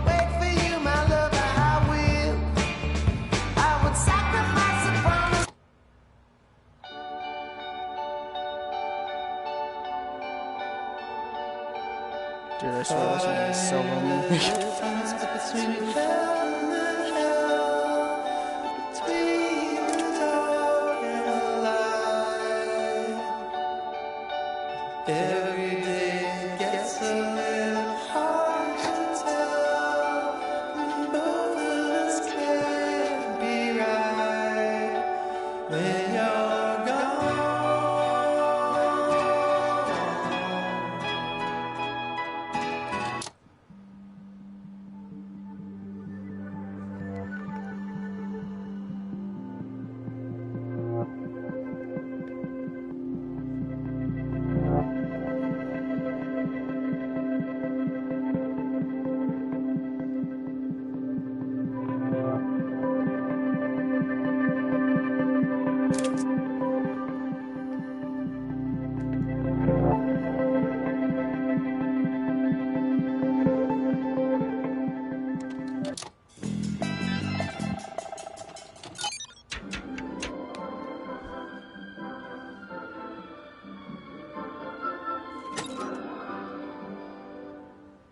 Wait for you, my love, I will. I would sacrifice a promise.
Dude, I swear this one is so lonely.
Between heaven and hell, between the dark and light.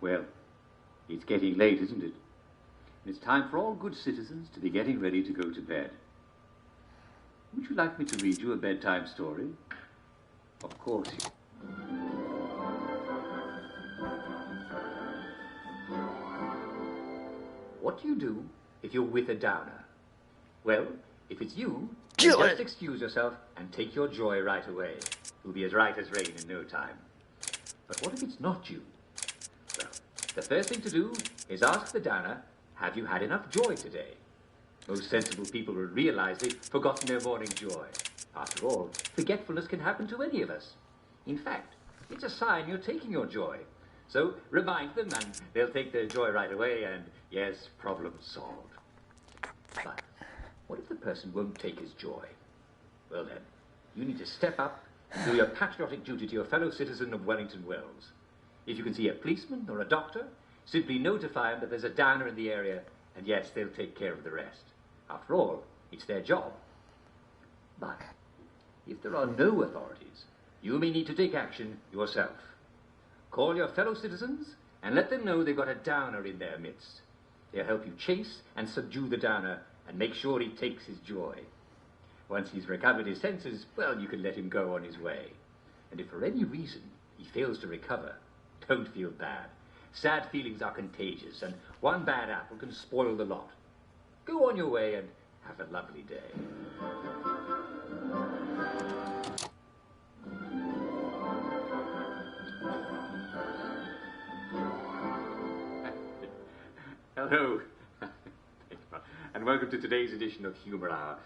Well, it's getting late, isn't it? And it's time for all good citizens to be getting ready to go to bed. Would you like me to read you a bedtime story? Of course. What do you do if you're with a downer? Well, if it's you, then just excuse yourself and take your joy right away. You'll be as right as rain in no time. But what if it's not you? Well, the first thing to do is ask the downer, have you had enough joy today? Most sensible people will realize they've forgotten their morning joy. After all, forgetfulness can happen to any of us. In fact, it's a sign you're taking your joy. So remind them and they'll take their joy right away and, yes, problem solved. But what if the person won't take his joy? Well then, you need to step up and do your patriotic duty to your fellow citizen of Wellington Wells. If you can see a policeman or a doctor, simply notify them that there's a downer in the area, and yes, they'll take care of the rest. After all, it's their job. But if there are no authorities, you may need to take action yourself. Call your fellow citizens and let them know they've got a downer in their midst. They'll help you chase and subdue the downer and make sure he takes his joy. Once he's recovered his senses, well, you can let him go on his way. And if for any reason he fails to recover, don't feel bad. Sad feelings are contagious, and one bad apple can spoil the lot. Go on your way and have a lovely day. Hello, and welcome to today's edition of Humor Hour,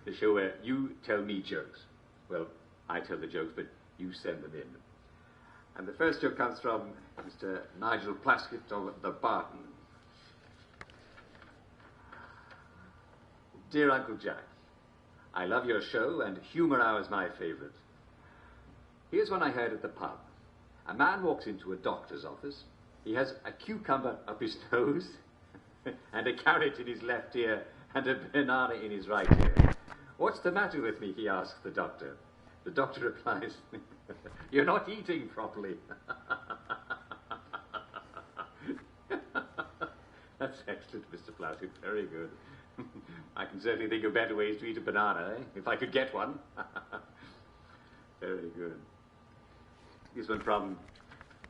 the show where you tell me jokes. Well, I tell the jokes, but you send them in. And the first joke comes from Mr. Nigel Plaskett of the Barton. Dear Uncle Jack, I love your show and Humor Hour is my favourite. Here's one I heard at the pub. A man walks into a doctor's office. He has a cucumber up his nose and a carrot in his left ear and a banana in his right ear. What's the matter with me, he asks the doctor. The doctor replies, you're not eating properly. That's excellent, Mr. Plaskett, very good. I can certainly think of better ways to eat a banana, if I could get one. Very good. This one from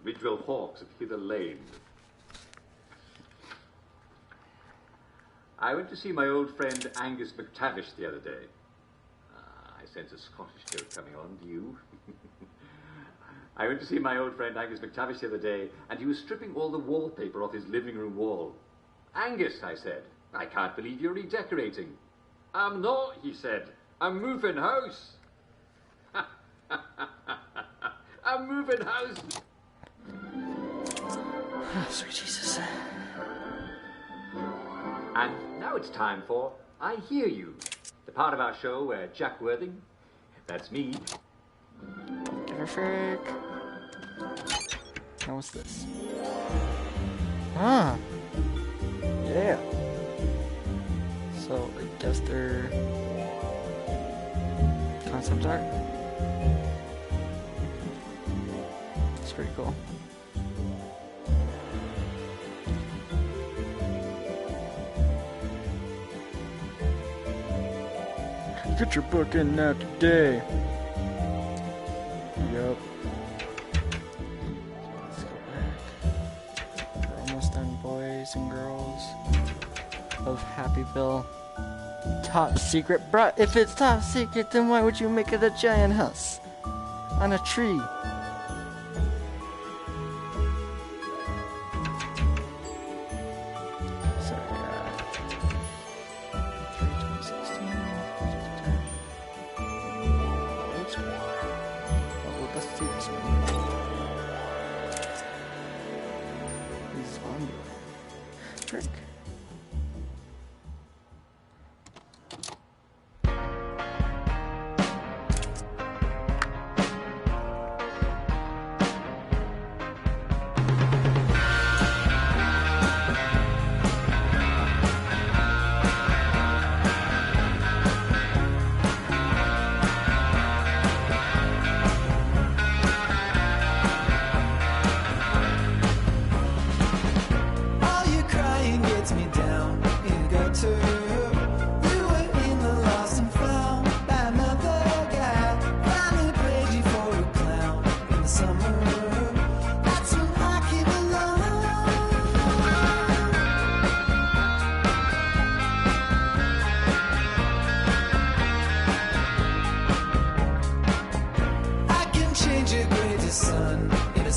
Ridgewell Hawks of Hither Lane. I went to see my old friend Angus McTavish the other day. I sense a Scottish joke coming on, do you? I went to see my old friend Angus McTavish the other day, and he was stripping all the wallpaper off his living room wall. Angus, I said, I can't believe you're redecorating. I'm not, he said. I'm moving house. I'm moving house.
Oh, sweet Jesus.
And now it's time for I Hear You, the part of our show where Jack Worthing, that's me.
Give her frick. Now what's this? Ah. Yeah. So I guess they're concept art. It's pretty cool. Get your book in now today. Yup. Let's go back. We're almost done, boys and girls of Happyville. Top secret, bruh. If it's top secret, then why would you make it a giant house on a tree?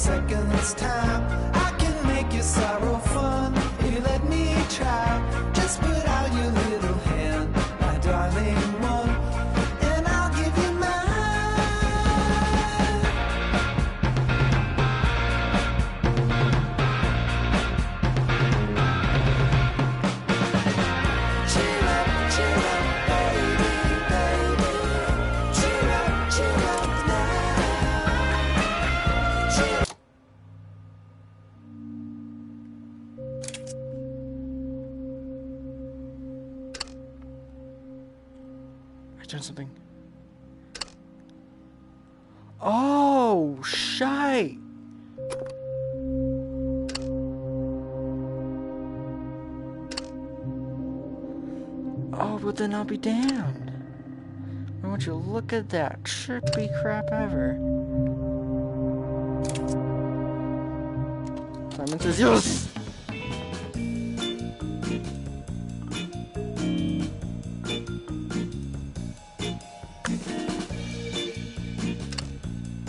second this time. I can make your sorrow fun if you let me try. Just put out your little hand, my darling one, and I'll give you mine. Cheer up, baby, baby. Cheer up now. Cheer.
I done something. Oh, shite. Oh, but then I'll be damned. I want you to look at that trippy crap ever. Simon says yes!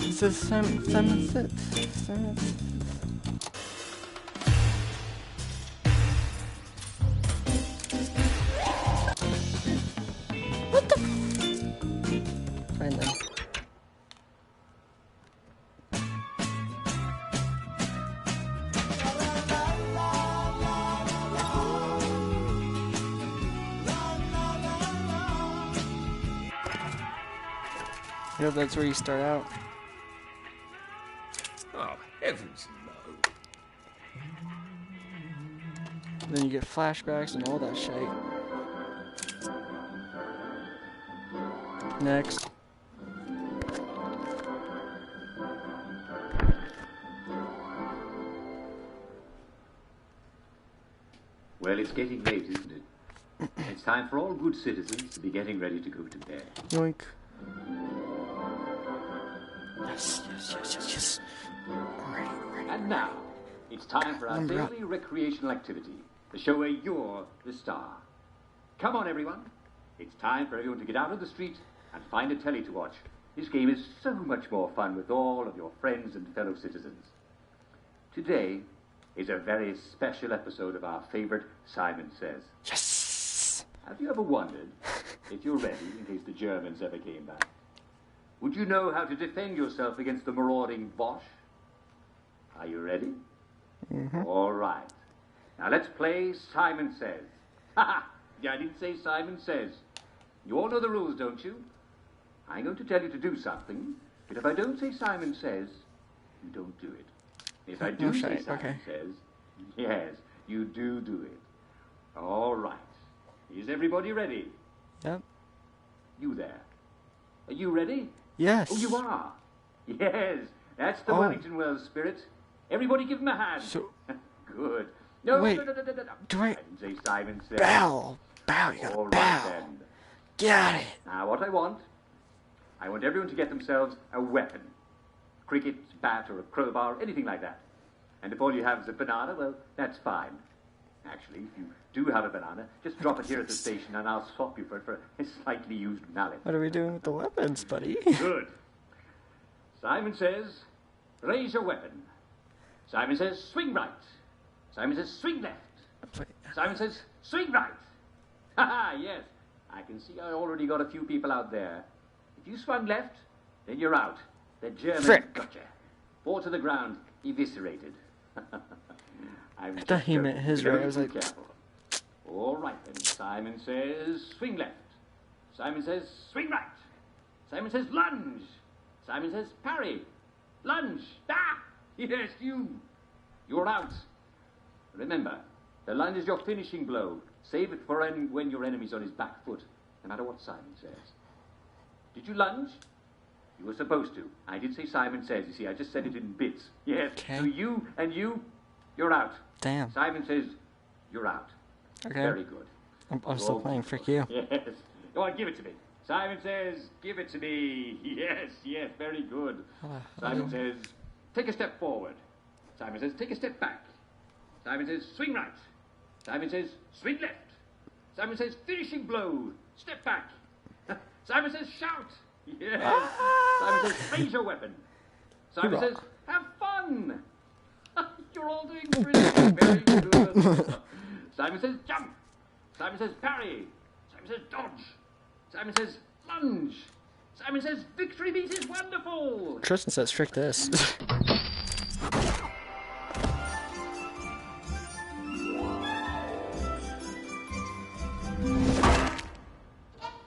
It says Simon says. Simon says. What the Finally. You know that's where you start out.
Oh, heavens no.
Then you get flashbacks and all that shit. Next.
Well, it's getting late, isn't it? It's time for all good citizens to be getting ready to go to bed.
Yoink. Yes, yes, yes, yes, yes. I'm ready, I'm ready.
And now, it's time for our daily recreational activity, the show where you're the star. Come on, everyone. It's time for everyone to get out of the street and find a telly to watch. This game is so much more fun with all of your friends and fellow citizens. Today is a very special episode of our favorite Simon Says.
Yes!
Have you ever wondered if you're ready in case the Germans ever came back? Would you know how to defend yourself against the marauding Bosch? Are you ready?
Mm-hmm.
All right. Now let's play Simon Says. Haha! Yeah, I didn't say Simon Says. You all know the rules, don't you? I'm going to tell you to do something, but if I don't say Simon Says, you don't do it. If I do say Simon Says, yes, you do it. All right. Is everybody ready?
Yep.
You there. Are you ready?
Yes.
Oh, you are? Yes, that's the Wellington Wells spirit. Everybody give him a hand.
So,
good. No,
wait,
no.
do I
didn't say Simon Says.
bow? Bow, you gotta
All right,
bow.
then.
Got it.
Now, what I want everyone to get themselves a weapon. Cricket, bat, or a crowbar, anything like that. And if all you have is a banana, well, that's fine. Actually, if you do have a banana, just drop it here at the station and I'll swap you for it for a slightly used mallet.
What are we doing with the weapons, buddy?
Good. Simon says, raise your weapon. Simon says, swing right. Simon says, swing left. Simon says, swing right. Ha yes. I can see I already got a few people out there. If you swung left, then you're out. The Germans got you. Fall to the ground, eviscerated.
I thought he meant his right. I was like,
careful. All right then. Simon says, swing left. Simon says, swing right. Simon says, lunge. Simon says, parry. Lunge. Ah! Yes, you. You're out. Remember, the lunge is your finishing blow. Save it for when your enemy's on his back foot, no matter what Simon says. Did you lunge? You were supposed to. I did say Simon Says. You see, I just said it in bits. Yes. Okay. So you and you're out.
Damn.
Simon says, you're out.
Okay.
Very good.
I'm still playing. Frick you.
Yes. Go on, give it to me. Simon says, give it to me. Yes, very good. Simon says, take a step forward. Simon says, take a step back. Simon says, swing right. Simon says, swing left. Simon says, finishing blow. Step back. Simon says, shout. Yes. Simon says, raise your weapon. Simon says, Have fun! You're all doing brilliant. Very good. Simon says jump. Simon says parry. Simon says dodge. Simon says lunge. Simon says victory beat is wonderful.
Tristan says trick this.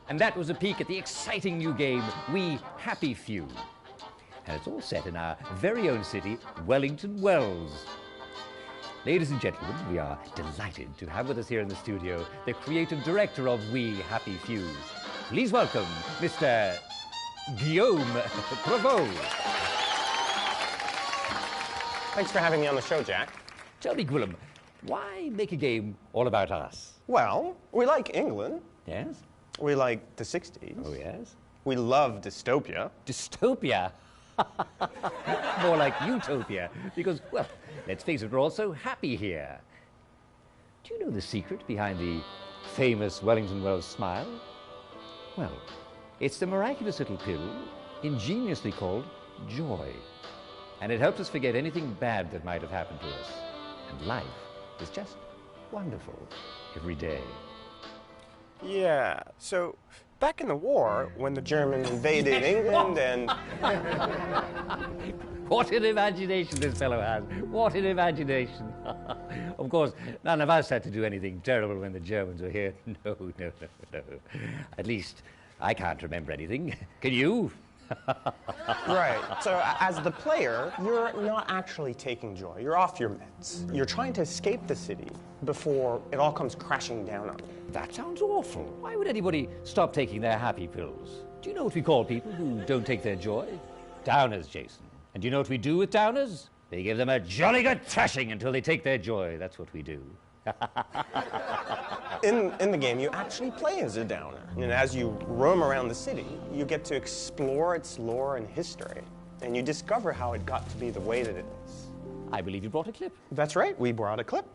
And that was a peek at the exciting new game, We Happy Few. And it's all set in our very own city, Wellington Wells. Ladies and gentlemen, we are delighted to have with us here in the studio the creative director of We Happy Few. Please welcome Mr. Guillaume Prevost.
Thanks for having me on the show, Jack.
Tell me, Guillaume, why make a game all about us?
Well, we like England.
Yes?
We like the 60s.
Oh, yes?
We love dystopia.
Dystopia? More like utopia, because, well, let's face it, we're all so happy here. Do you know the secret behind the famous Wellington Wells smile? Well, it's the miraculous little pill, ingeniously called joy. And it helps us forget anything bad that might have happened to us. And life is just wonderful every day.
Yeah, so back in the war, when the Germans invaded England and...
What an imagination this fellow has. What an imagination. Of course, none of us had to do anything terrible when the Germans were here. No. At least, I can't remember anything. Can you?
Right, so as the player, you're not actually taking joy. You're off your meds. You're trying to escape the city before it all comes crashing down on you.
That sounds awful. Why would anybody stop taking their happy pills? Do you know what we call people who don't take their joy? Downers, Jason. And do you know what we do with downers? They give them a jolly good thrashing until they take their joy. That's what we do.
In the game, you actually play as a downer. And as you roam around the city, you get to explore its lore and history. And you discover how it got to be the way that it is.
I believe you brought a clip.
That's right, we brought a clip.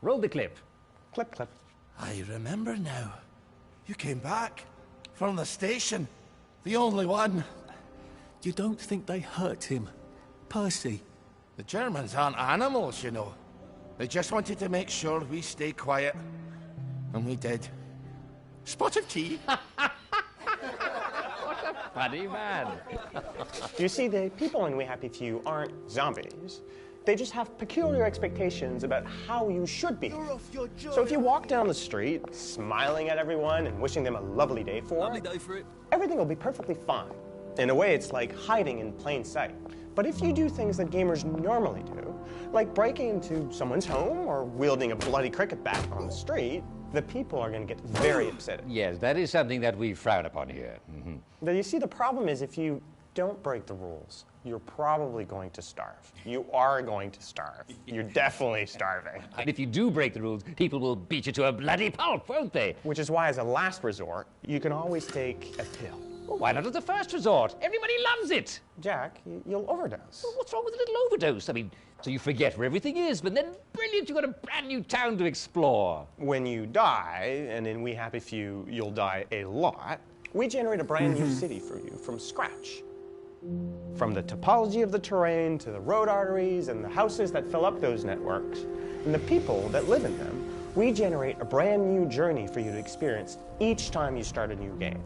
Roll the clip.
Clip, clip.
I remember now. You came back from the station. The only one.
You don't think they hurt him, Percy?
The Germans aren't animals, you know. They just wanted to make sure we stay quiet. And we did. Spot of tea.
What a funny man.
You see, the people in We Happy Few aren't zombies. They just have peculiar expectations about how you should be. So if you walk down the street, smiling at everyone and wishing them a lovely day for it, everything will be perfectly fine. In a way, it's like hiding in plain sight. But if you do things that gamers normally do, like breaking into someone's home or wielding a bloody cricket bat on the street, the people are going to get very upset.
Yes, that is something that we frown upon here. Mm-hmm.
But you see, the problem is if you don't break the rules, you're probably going to starve. You are going to starve. You're definitely starving.
And if you do break the rules, people will beat you to a bloody pulp, won't they?
Which is why, as a last resort, you can always take a pill.
Well, why not as a first resort? Everybody loves it.
Jack, you'll overdose.
Well, what's wrong with a little overdose? I mean, so you forget where everything is, but then, brilliant, you've got a brand new town to explore.
When you die, and in We Happy Few, you'll die a lot, we generate a brand new city for you from scratch. From the topology of the terrain to the road arteries and the houses that fill up those networks, and the people that live in them, we generate a brand new journey for you to experience each time you start a new game.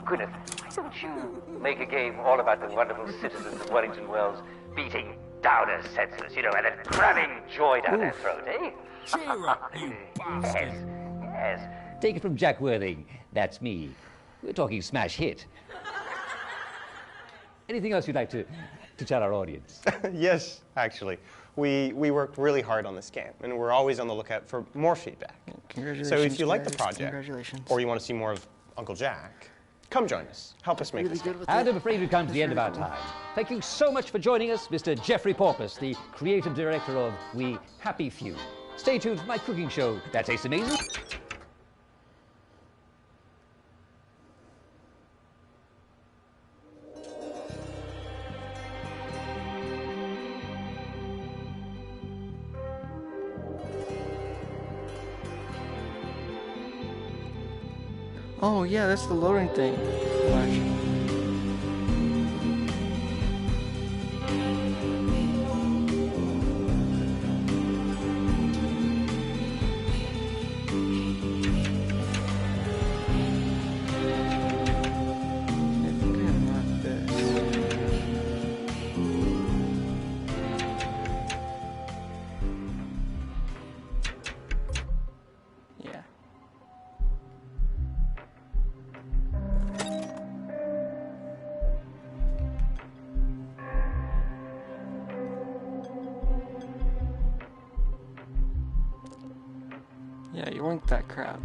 Gwyneth, why don't you make a game all about the wonderful citizens of Wellington Wells beating downers senseless, you know, and then cramming joy down their throat, eh?
Cheer up, you bastard.
Yes.
Take it from Jack Worthing. That's me. We're talking smash hit. Anything else you'd like to tell our audience?
Yes, actually. We worked really hard on this game, and we're always on the lookout for more feedback.
Congratulations,
So if you like the
guys.
project,
Congratulations.
or you want to see more of Uncle Jack, come join us. Help us make this game.
And I'm afraid we've come to the end of our time. Thank you so much for joining us, Mr. Jeffrey Porpoise, the creative director of We Happy Few. Stay tuned for my cooking show. That tastes amazing.
Oh yeah, that's the loading thing. Watch. Yeah, you want that crap.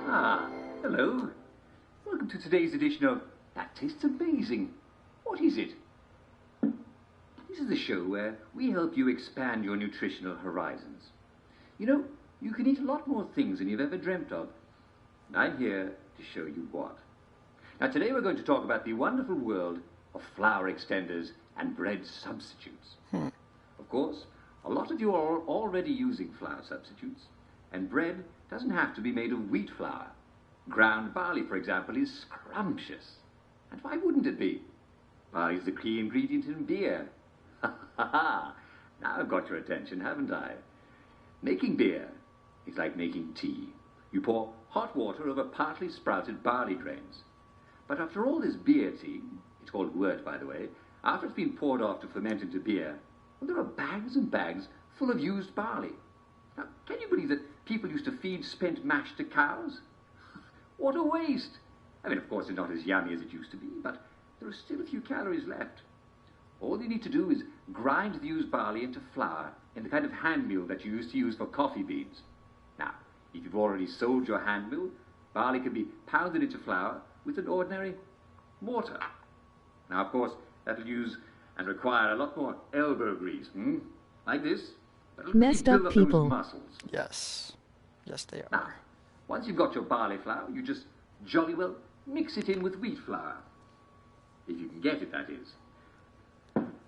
Ah, hello. Welcome to today's edition of That Tastes Amazing. What is it? This is the show where we help you expand your nutritional horizons. You know, you can eat a lot more things than you've ever dreamt of. And I'm here to show you what. Now, today we're going to talk about the wonderful world of flour extenders and bread substitutes. Of course, a lot of you are already using flour substitutes, and bread doesn't have to be made of wheat flour. Ground barley, for example, is scrumptious. And why wouldn't it be? Barley is the key ingredient in beer. Ha ha ha! Now I've got your attention, haven't I? Making beer is like making tea. You pour hot water over partly sprouted barley grains. But after all this beer tea, it's called wort, by the way, after it's been poured off to ferment into beer, well, there are bags and bags full of used barley. Now, can you believe that people used to feed spent mash to cows? What a waste! I mean, of course, it's not as yummy as it used to be, but there are still a few calories left. All you need to do is grind the used barley into flour in the kind of hand mill that you used to use for coffee beans. Now, if you've already sold your hand mill, barley can be pounded into flour with an ordinary mortar. Now, of course, that'll use and require a lot more elbow grease, like this.
Messed up
build
people.
those muscles.
Yes. Yes, they are.
Now, once you've got your barley flour, you just jolly well mix it in with wheat flour. If you can get it, that is.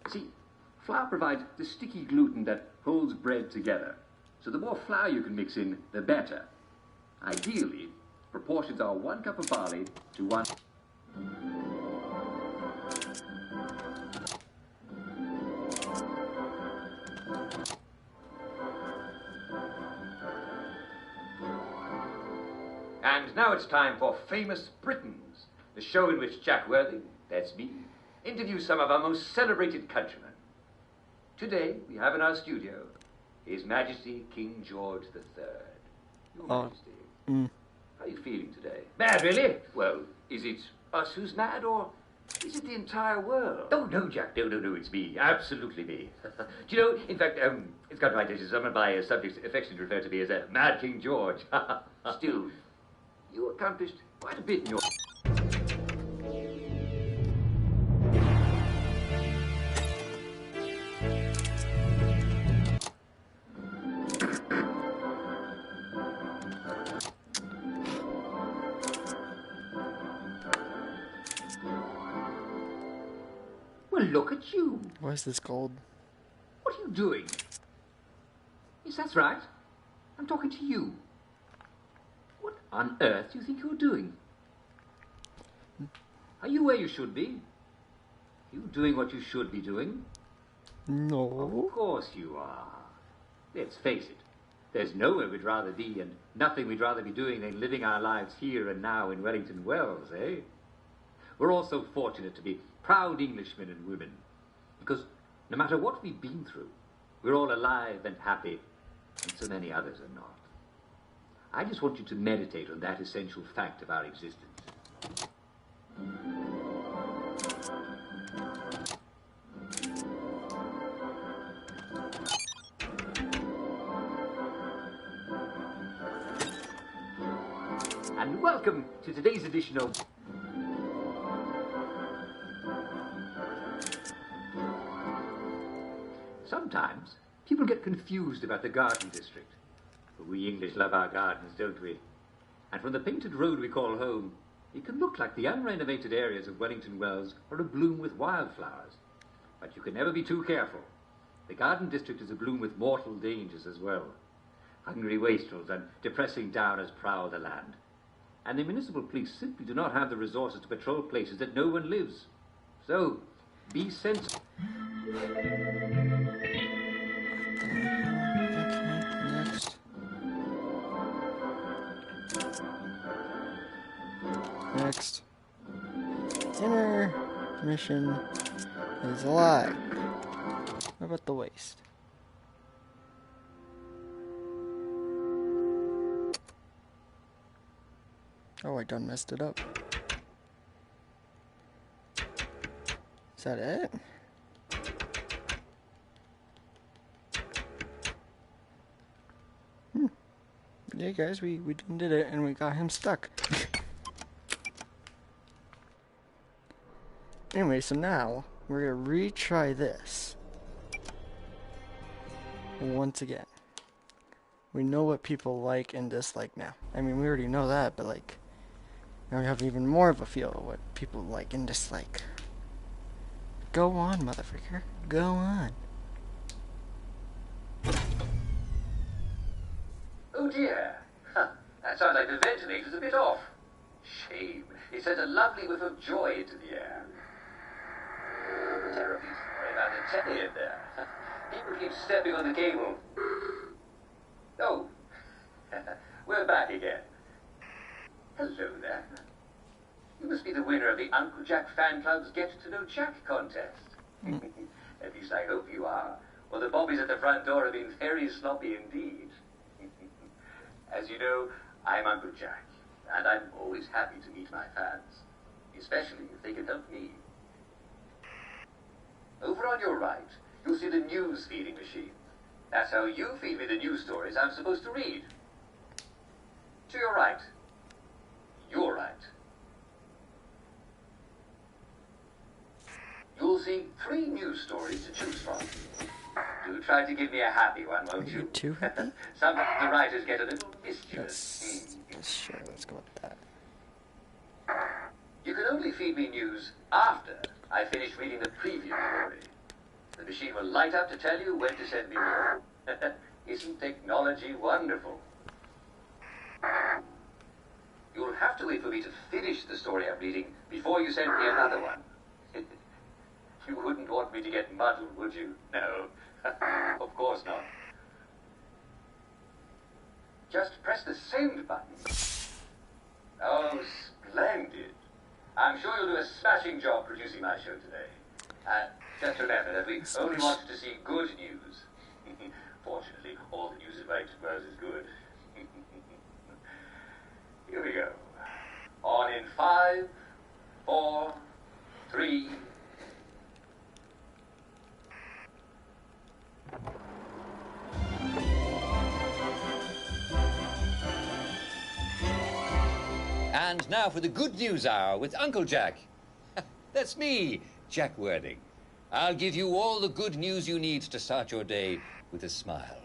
See, flour provides the sticky gluten that holds bread together. So the more flour you can mix in, the better. Ideally, proportions are 1 cup of barley to 1... And now it's time for Famous Britons, the show in which Jack Worthing, that's me, interviews some of our most celebrated countrymen. Today, we have in our studio His Majesty King George III. Your Majesty, how are you feeling today? Mad, really? Well, is it us who's mad, or is it the entire world? Oh, no, Jack, no, it's me. Absolutely me. Do you know, in fact, it's got my dishes. Some of my subjects affectionately refer to me as a Mad King George. Still, you accomplished quite a bit in your... Well, look at you.
Why is this gold?
What are you doing? Yes, that's right. I'm talking to you. What on earth do you think you're doing? Are you where you should be? Are you doing what you should be doing?
No.
Of course you are. Let's face it. There's nowhere we'd rather be and nothing we'd rather be doing than living our lives here and now in Wellington Wells, eh? We're all so fortunate to be proud Englishmen and women, because no matter what we've been through, we're all alive and happy, and so many others are not. I just want you to meditate on that essential fact of our existence. And welcome to today's edition of... Sometimes people get confused about the garden district. But we English love our gardens, don't we? And from the painted road we call home, it can look like the unrenovated areas of Wellington Wells are abloom with wildflowers. But you can never be too careful. The garden district is abloom with mortal dangers as well. Hungry wastrels and depressing downers prowl the land. And the municipal police simply do not have the resources to patrol places that no one lives. So, be sensible.
Next. Inner mission is a lie. What about the waist? Oh, I done messed it up. Is that it? Yeah, guys, we done did it, and we got him stuck. Anyway, so now we're gonna retry this once again. We know what people like and dislike now. I mean, we already know that, but like, now we have even more of a feel of what people like and dislike. Go on, motherfucker. Go on.
Oh dear. Huh. That sounds like the ventilator's a bit off. Shame. It sent a lovely whiff of joy into the air. Terribly sorry about the telly in there. People keep stepping on the cable. Oh. We're back again. Hello there. You must be the winner of the Uncle Jack Fan Club's Get to Know Jack contest. At least I hope you are. Well, the bobbies at the front door have been very sloppy indeed. As you know, I'm Uncle Jack, and I'm always happy to meet my fans, especially if they can help me. Over on your right, you'll see the news feeding machine. That's how you feed me the news stories I'm supposed to read. To your right. Your right. You'll see 3 news stories to choose from. Do try to give me a happy one, won't you?
Too happy?
Some of the writers get a little mischievous.
Sure, let's go with that.
You can only feed me news after I finish reading the previous story. The machine will light up to tell you when to send me more. Isn't technology wonderful? You'll have to wait for me to finish the story I'm reading before you send me another one. You wouldn't want me to get muddled, would you? No. Of course not. Just press the send button. Oh, splendid. I'm sure you'll do a smashing job producing my show today. Just remember that we only want to see good news. Fortunately, all the news it writes was is good. Here we go. On in 5, 4, 3...
And now for the Good News Hour with Uncle Jack. That's me, Jack Wording. I'll give you all the good news you need to start your day with a smile.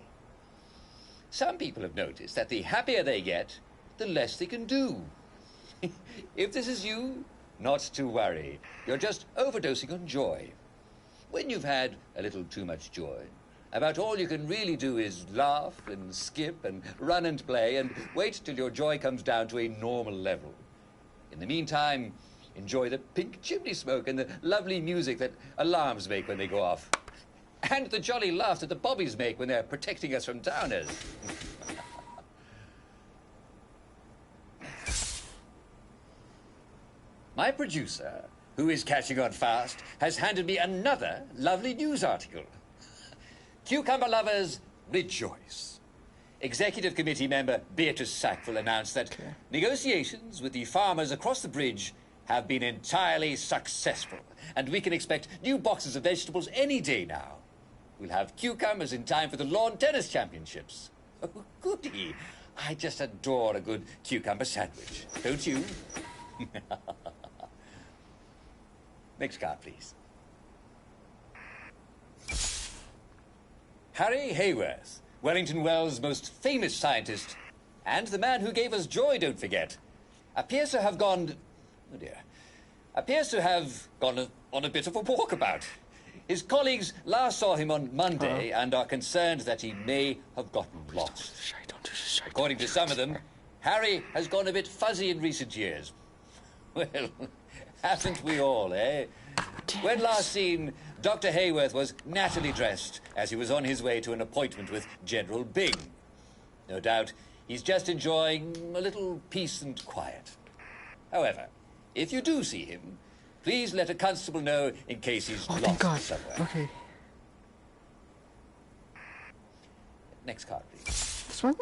Some people have noticed that the happier they get, the less they can do. If this is you, not to worry. You're just overdosing on joy. When you've had a little too much joy, about all you can really do is laugh and skip and run and play and wait till your joy comes down to a normal level. In the meantime, enjoy the pink chimney smoke and the lovely music that alarms make when they go off. And the jolly laugh that the bobbies make when they're protecting us from downers. My producer, who is catching on fast, has handed me another lovely news article. Cucumber lovers, rejoice. Executive Committee member Beatrice Sackville announced that negotiations with the farmers across the bridge have been entirely successful, and we can expect new boxes of vegetables any day now. We'll have cucumbers in time for the lawn tennis championships. Oh, goody. I just adore a good cucumber sandwich, don't you? Next card, please. Harry Hayworth, Wellington Wells' most famous scientist, and the man who gave us joy, don't forget, appears to have gone on a bit of a walkabout. His colleagues last saw him on Monday and are concerned that he may have gotten lost. According to some of them, Harry has gone a bit fuzzy in recent years. Well, haven't we all, eh? When last seen, Dr. Hayworth was nattily dressed as he was on his way to an appointment with General Bing. No doubt He's just enjoying a little peace and quiet. However, if you do see him, please let a constable know in case he's
Oh,
lost
thank God.
somewhere.
Okay.
Next card, please.
This one?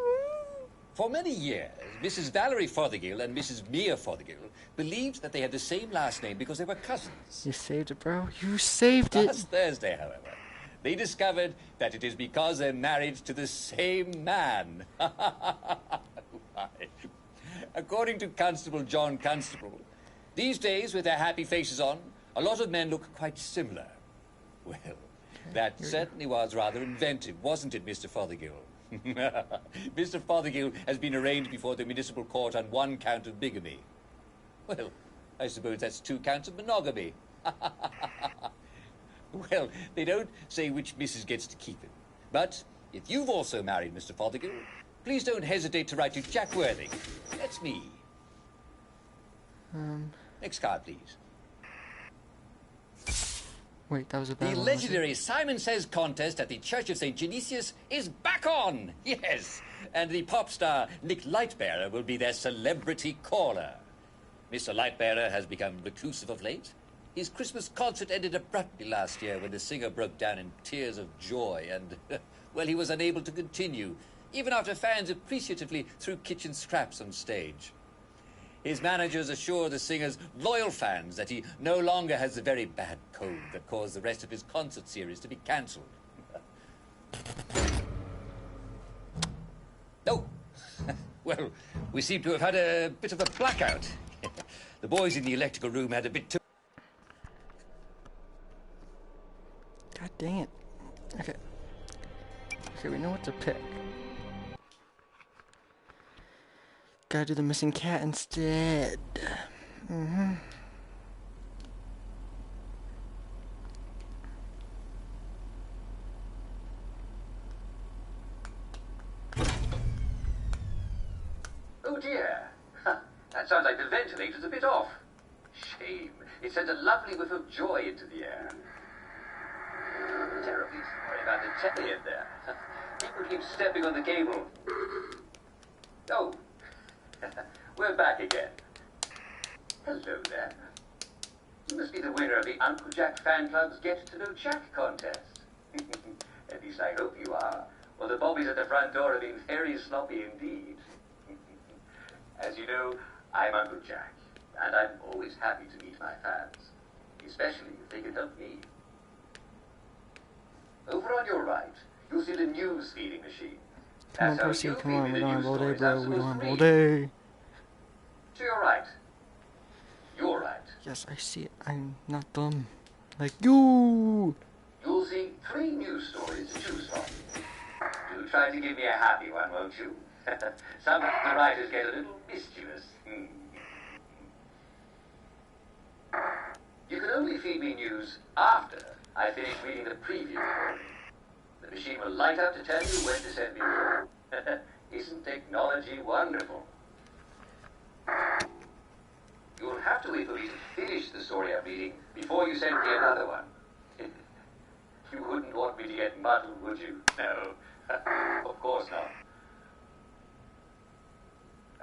For many years, Mrs. Valerie Fothergill and Mrs. Mia Fothergill believed that they had the same last name because they were cousins.
You saved it, bro. You saved it.
Last Thursday, however, they discovered that it is because they're married to the same man. According to Constable John Constable, these days, with their happy faces on, a lot of men look quite similar. Well, that certainly was rather inventive, wasn't it, Mr. Fothergill? Mr. Fothergill has been arraigned before the municipal court on 1 count of bigamy. Well, I suppose that's 2 counts of monogamy. Well, they don't say which missus gets to keep him. But if you've also married Mr. Fothergill, please don't hesitate to write to Jack Worthing. That's me. Next card, please.
Wait, that was a bad
The
one.
legendary Simon Says contest at the Church of St. Genesius is back on! Yes! And the pop star Nick Lightbearer will be their celebrity caller. Mr. Lightbearer has become reclusive of late. His Christmas concert ended abruptly last year when the singer broke down in tears of joy and, well, he was unable to continue, even after fans appreciatively threw kitchen scraps on stage. His managers assure the singer's loyal fans that he no longer has the very bad cold that caused the rest of his concert series to be cancelled. Oh, well, we seem to have had a bit of a blackout. The boys in the electrical room had a bit too...
God dang it. Okay. Okay, we know what to pick. Gotta do the missing cat instead.
Oh dear. That sounds like the ventilator's a bit off. Shame. It sent a lovely whiff of joy into the air. Terribly sorry about the telly in there. People keep stepping on the cable. Oh. We're back again. Hello there. You must be the winner of the Uncle Jack Fan Club's Get to Know Jack contest. At least I hope you are. Well, the bobbies at the front door have been very sloppy indeed. As you know, I'm Uncle Jack, and I'm always happy to meet my fans, especially if they can help me. Over on your right, you'll see the news feeding machine.
Come on, Percy, come on. We don't have all day, bro. We don't have all day.
To your right. Your right.
Yes, I see it. I'm not dumb. Like you.
You'll see 3 news stories to choose from. Do try to give me a happy one, won't you? Some of the writers get a little mischievous. You can only feed me news after I finish reading the preview for you. The machine will light up to tell you when to send me more. Isn't technology wonderful? You'll have to wait for me to finish the story I'm reading before you send me another one. You wouldn't want me to get muddled, would you? No. Of course not.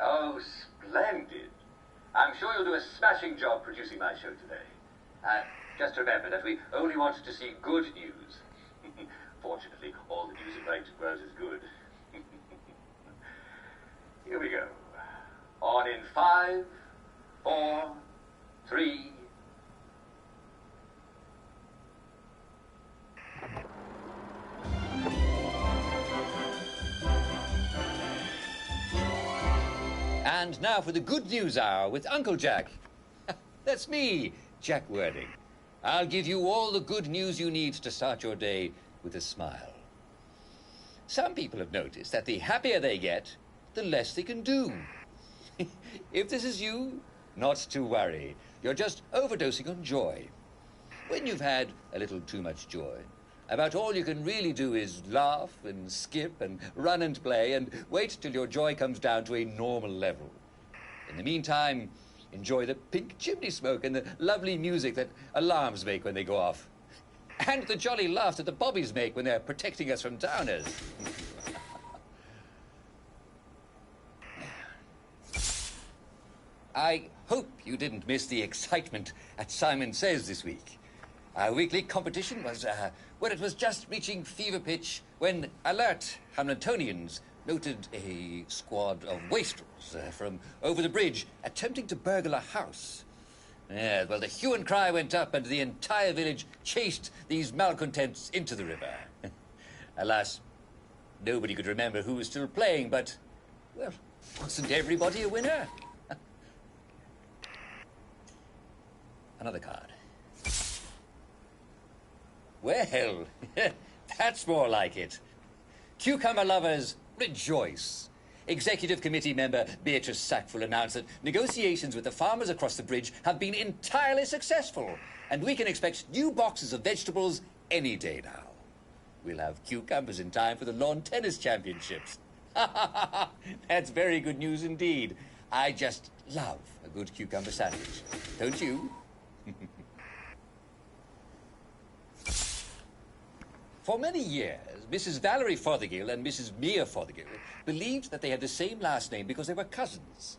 Oh, splendid. I'm sure you'll do a smashing job producing my show today. And just remember that we only want to see good news. Fortunately, all the news in right world is good. Here we go. On in 5, 4, 3...
And now for the Good News Hour with Uncle Jack. That's me, Jack Worthing. I'll give you all the good news you need to start your day with a smile. Some people have noticed that the happier they get, the less they can do. If this is you, not to worry. You're just overdosing on joy. When you've had a little too much joy, about all you can really do is laugh and skip and run and play and wait till your joy comes down to a normal level. In the meantime, enjoy the pink chimney smoke and the lovely music that alarms make when they go off. And the jolly laugh that the bobbies make when they're protecting us from downers. I hope you didn't miss the excitement at Simon Says this week. Our weekly competition was, well, it was just reaching fever pitch when alert Hamiltonians noted a squad of wastrels from over the bridge attempting to burgle a house. Yeah, well, the hue and cry went up and the entire village chased these malcontents into the river. Alas, nobody could remember who was still playing, but, well, wasn't everybody a winner? Another card. Well, that's more like it. Cucumber lovers, rejoice. Executive Committee member Beatrice Sackville announced that negotiations with the farmers across the bridge have been entirely successful, and we can expect new boxes of vegetables any day now. We'll have cucumbers in time for the lawn tennis championships. That's very good news indeed. I just love a good cucumber sandwich. Don't you? For many years, Mrs. Valerie Fothergill and Mrs. Mia Fothergill believed that they had the same last name because they were cousins.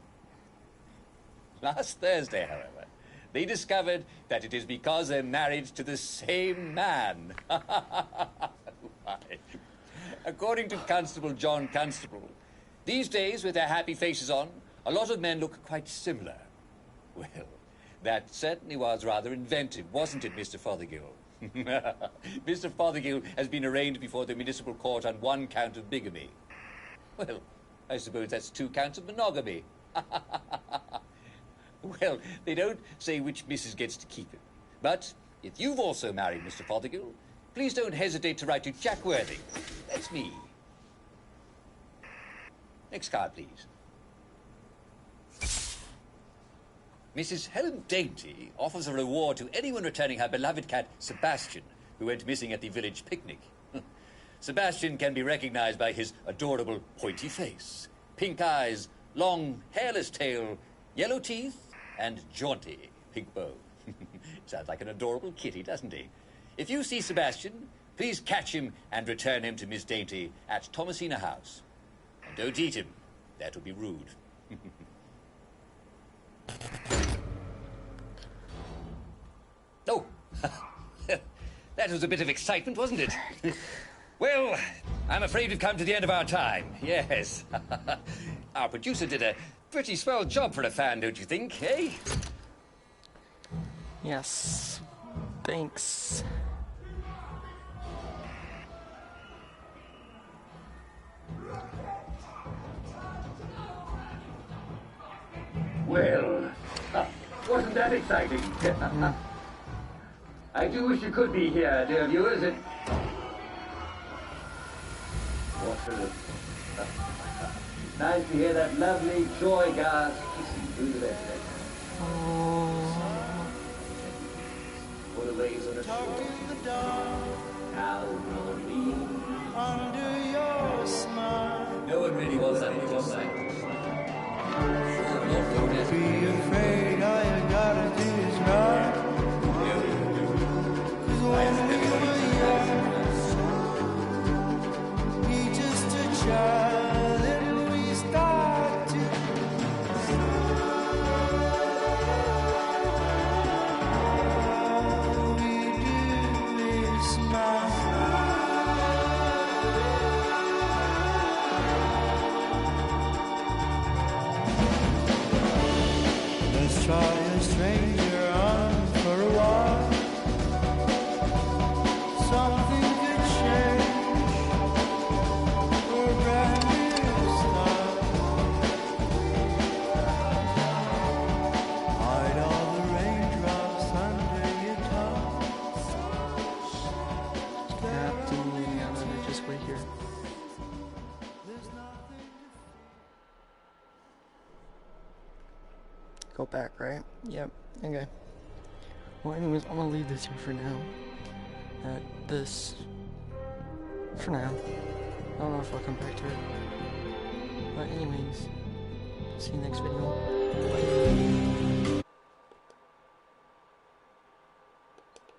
Last Thursday, however, they discovered that it is because they're married to the same man. According to Constable John Constable, these days, with their happy faces on, a lot of men look quite similar. Well, that certainly was rather inventive, wasn't it, Mr. Fothergill? Mr. Fothergill has been arraigned before the municipal court on 1 count of bigamy. Well, I suppose that's 2 counts of monogamy. Well, they don't say which missus gets to keep it. But if you've also married Mr. Fothergill, please don't hesitate to write to Jack Worthing. That's me. Next card, please. Mrs. Helen Dainty offers a reward to anyone returning her beloved cat, Sebastian, who went missing at the village picnic. Sebastian can be recognized by his adorable pointy face, pink eyes, long hairless tail, yellow teeth, and jaunty pink bow. Sounds like an adorable kitty, doesn't he? If you see Sebastian, please catch him and return him to Miss Dainty at Thomasina House. And don't eat him. That would be rude. Oh, that was a bit of excitement, wasn't it? Well, I'm afraid we've come to the end of our time. Yes. Our producer did a pretty swell job for a fan, don't you think, eh?
Yes. Thanks.
Well, wasn't that exciting? I do wish you could be here, dear viewers. Nice to hear that lovely joy gas kissing through the ventilation. For the waves on the shore. Now rolling
under your smile.
No one really was that much on that.
Don't be afraid, all you gotta do is run. 'Cause when we were young, you're just a child, and we start to all we do is smile. Let's try a stranger on for a while. Something could change for a brand new start. Hide all the raindrops under your tongue.
Just wait here. Go back, right? Yep. Okay. Well, anyways, I'm gonna leave this here for now. For now. I don't know if I'll come back to it. But anyways, see you next video. Bye.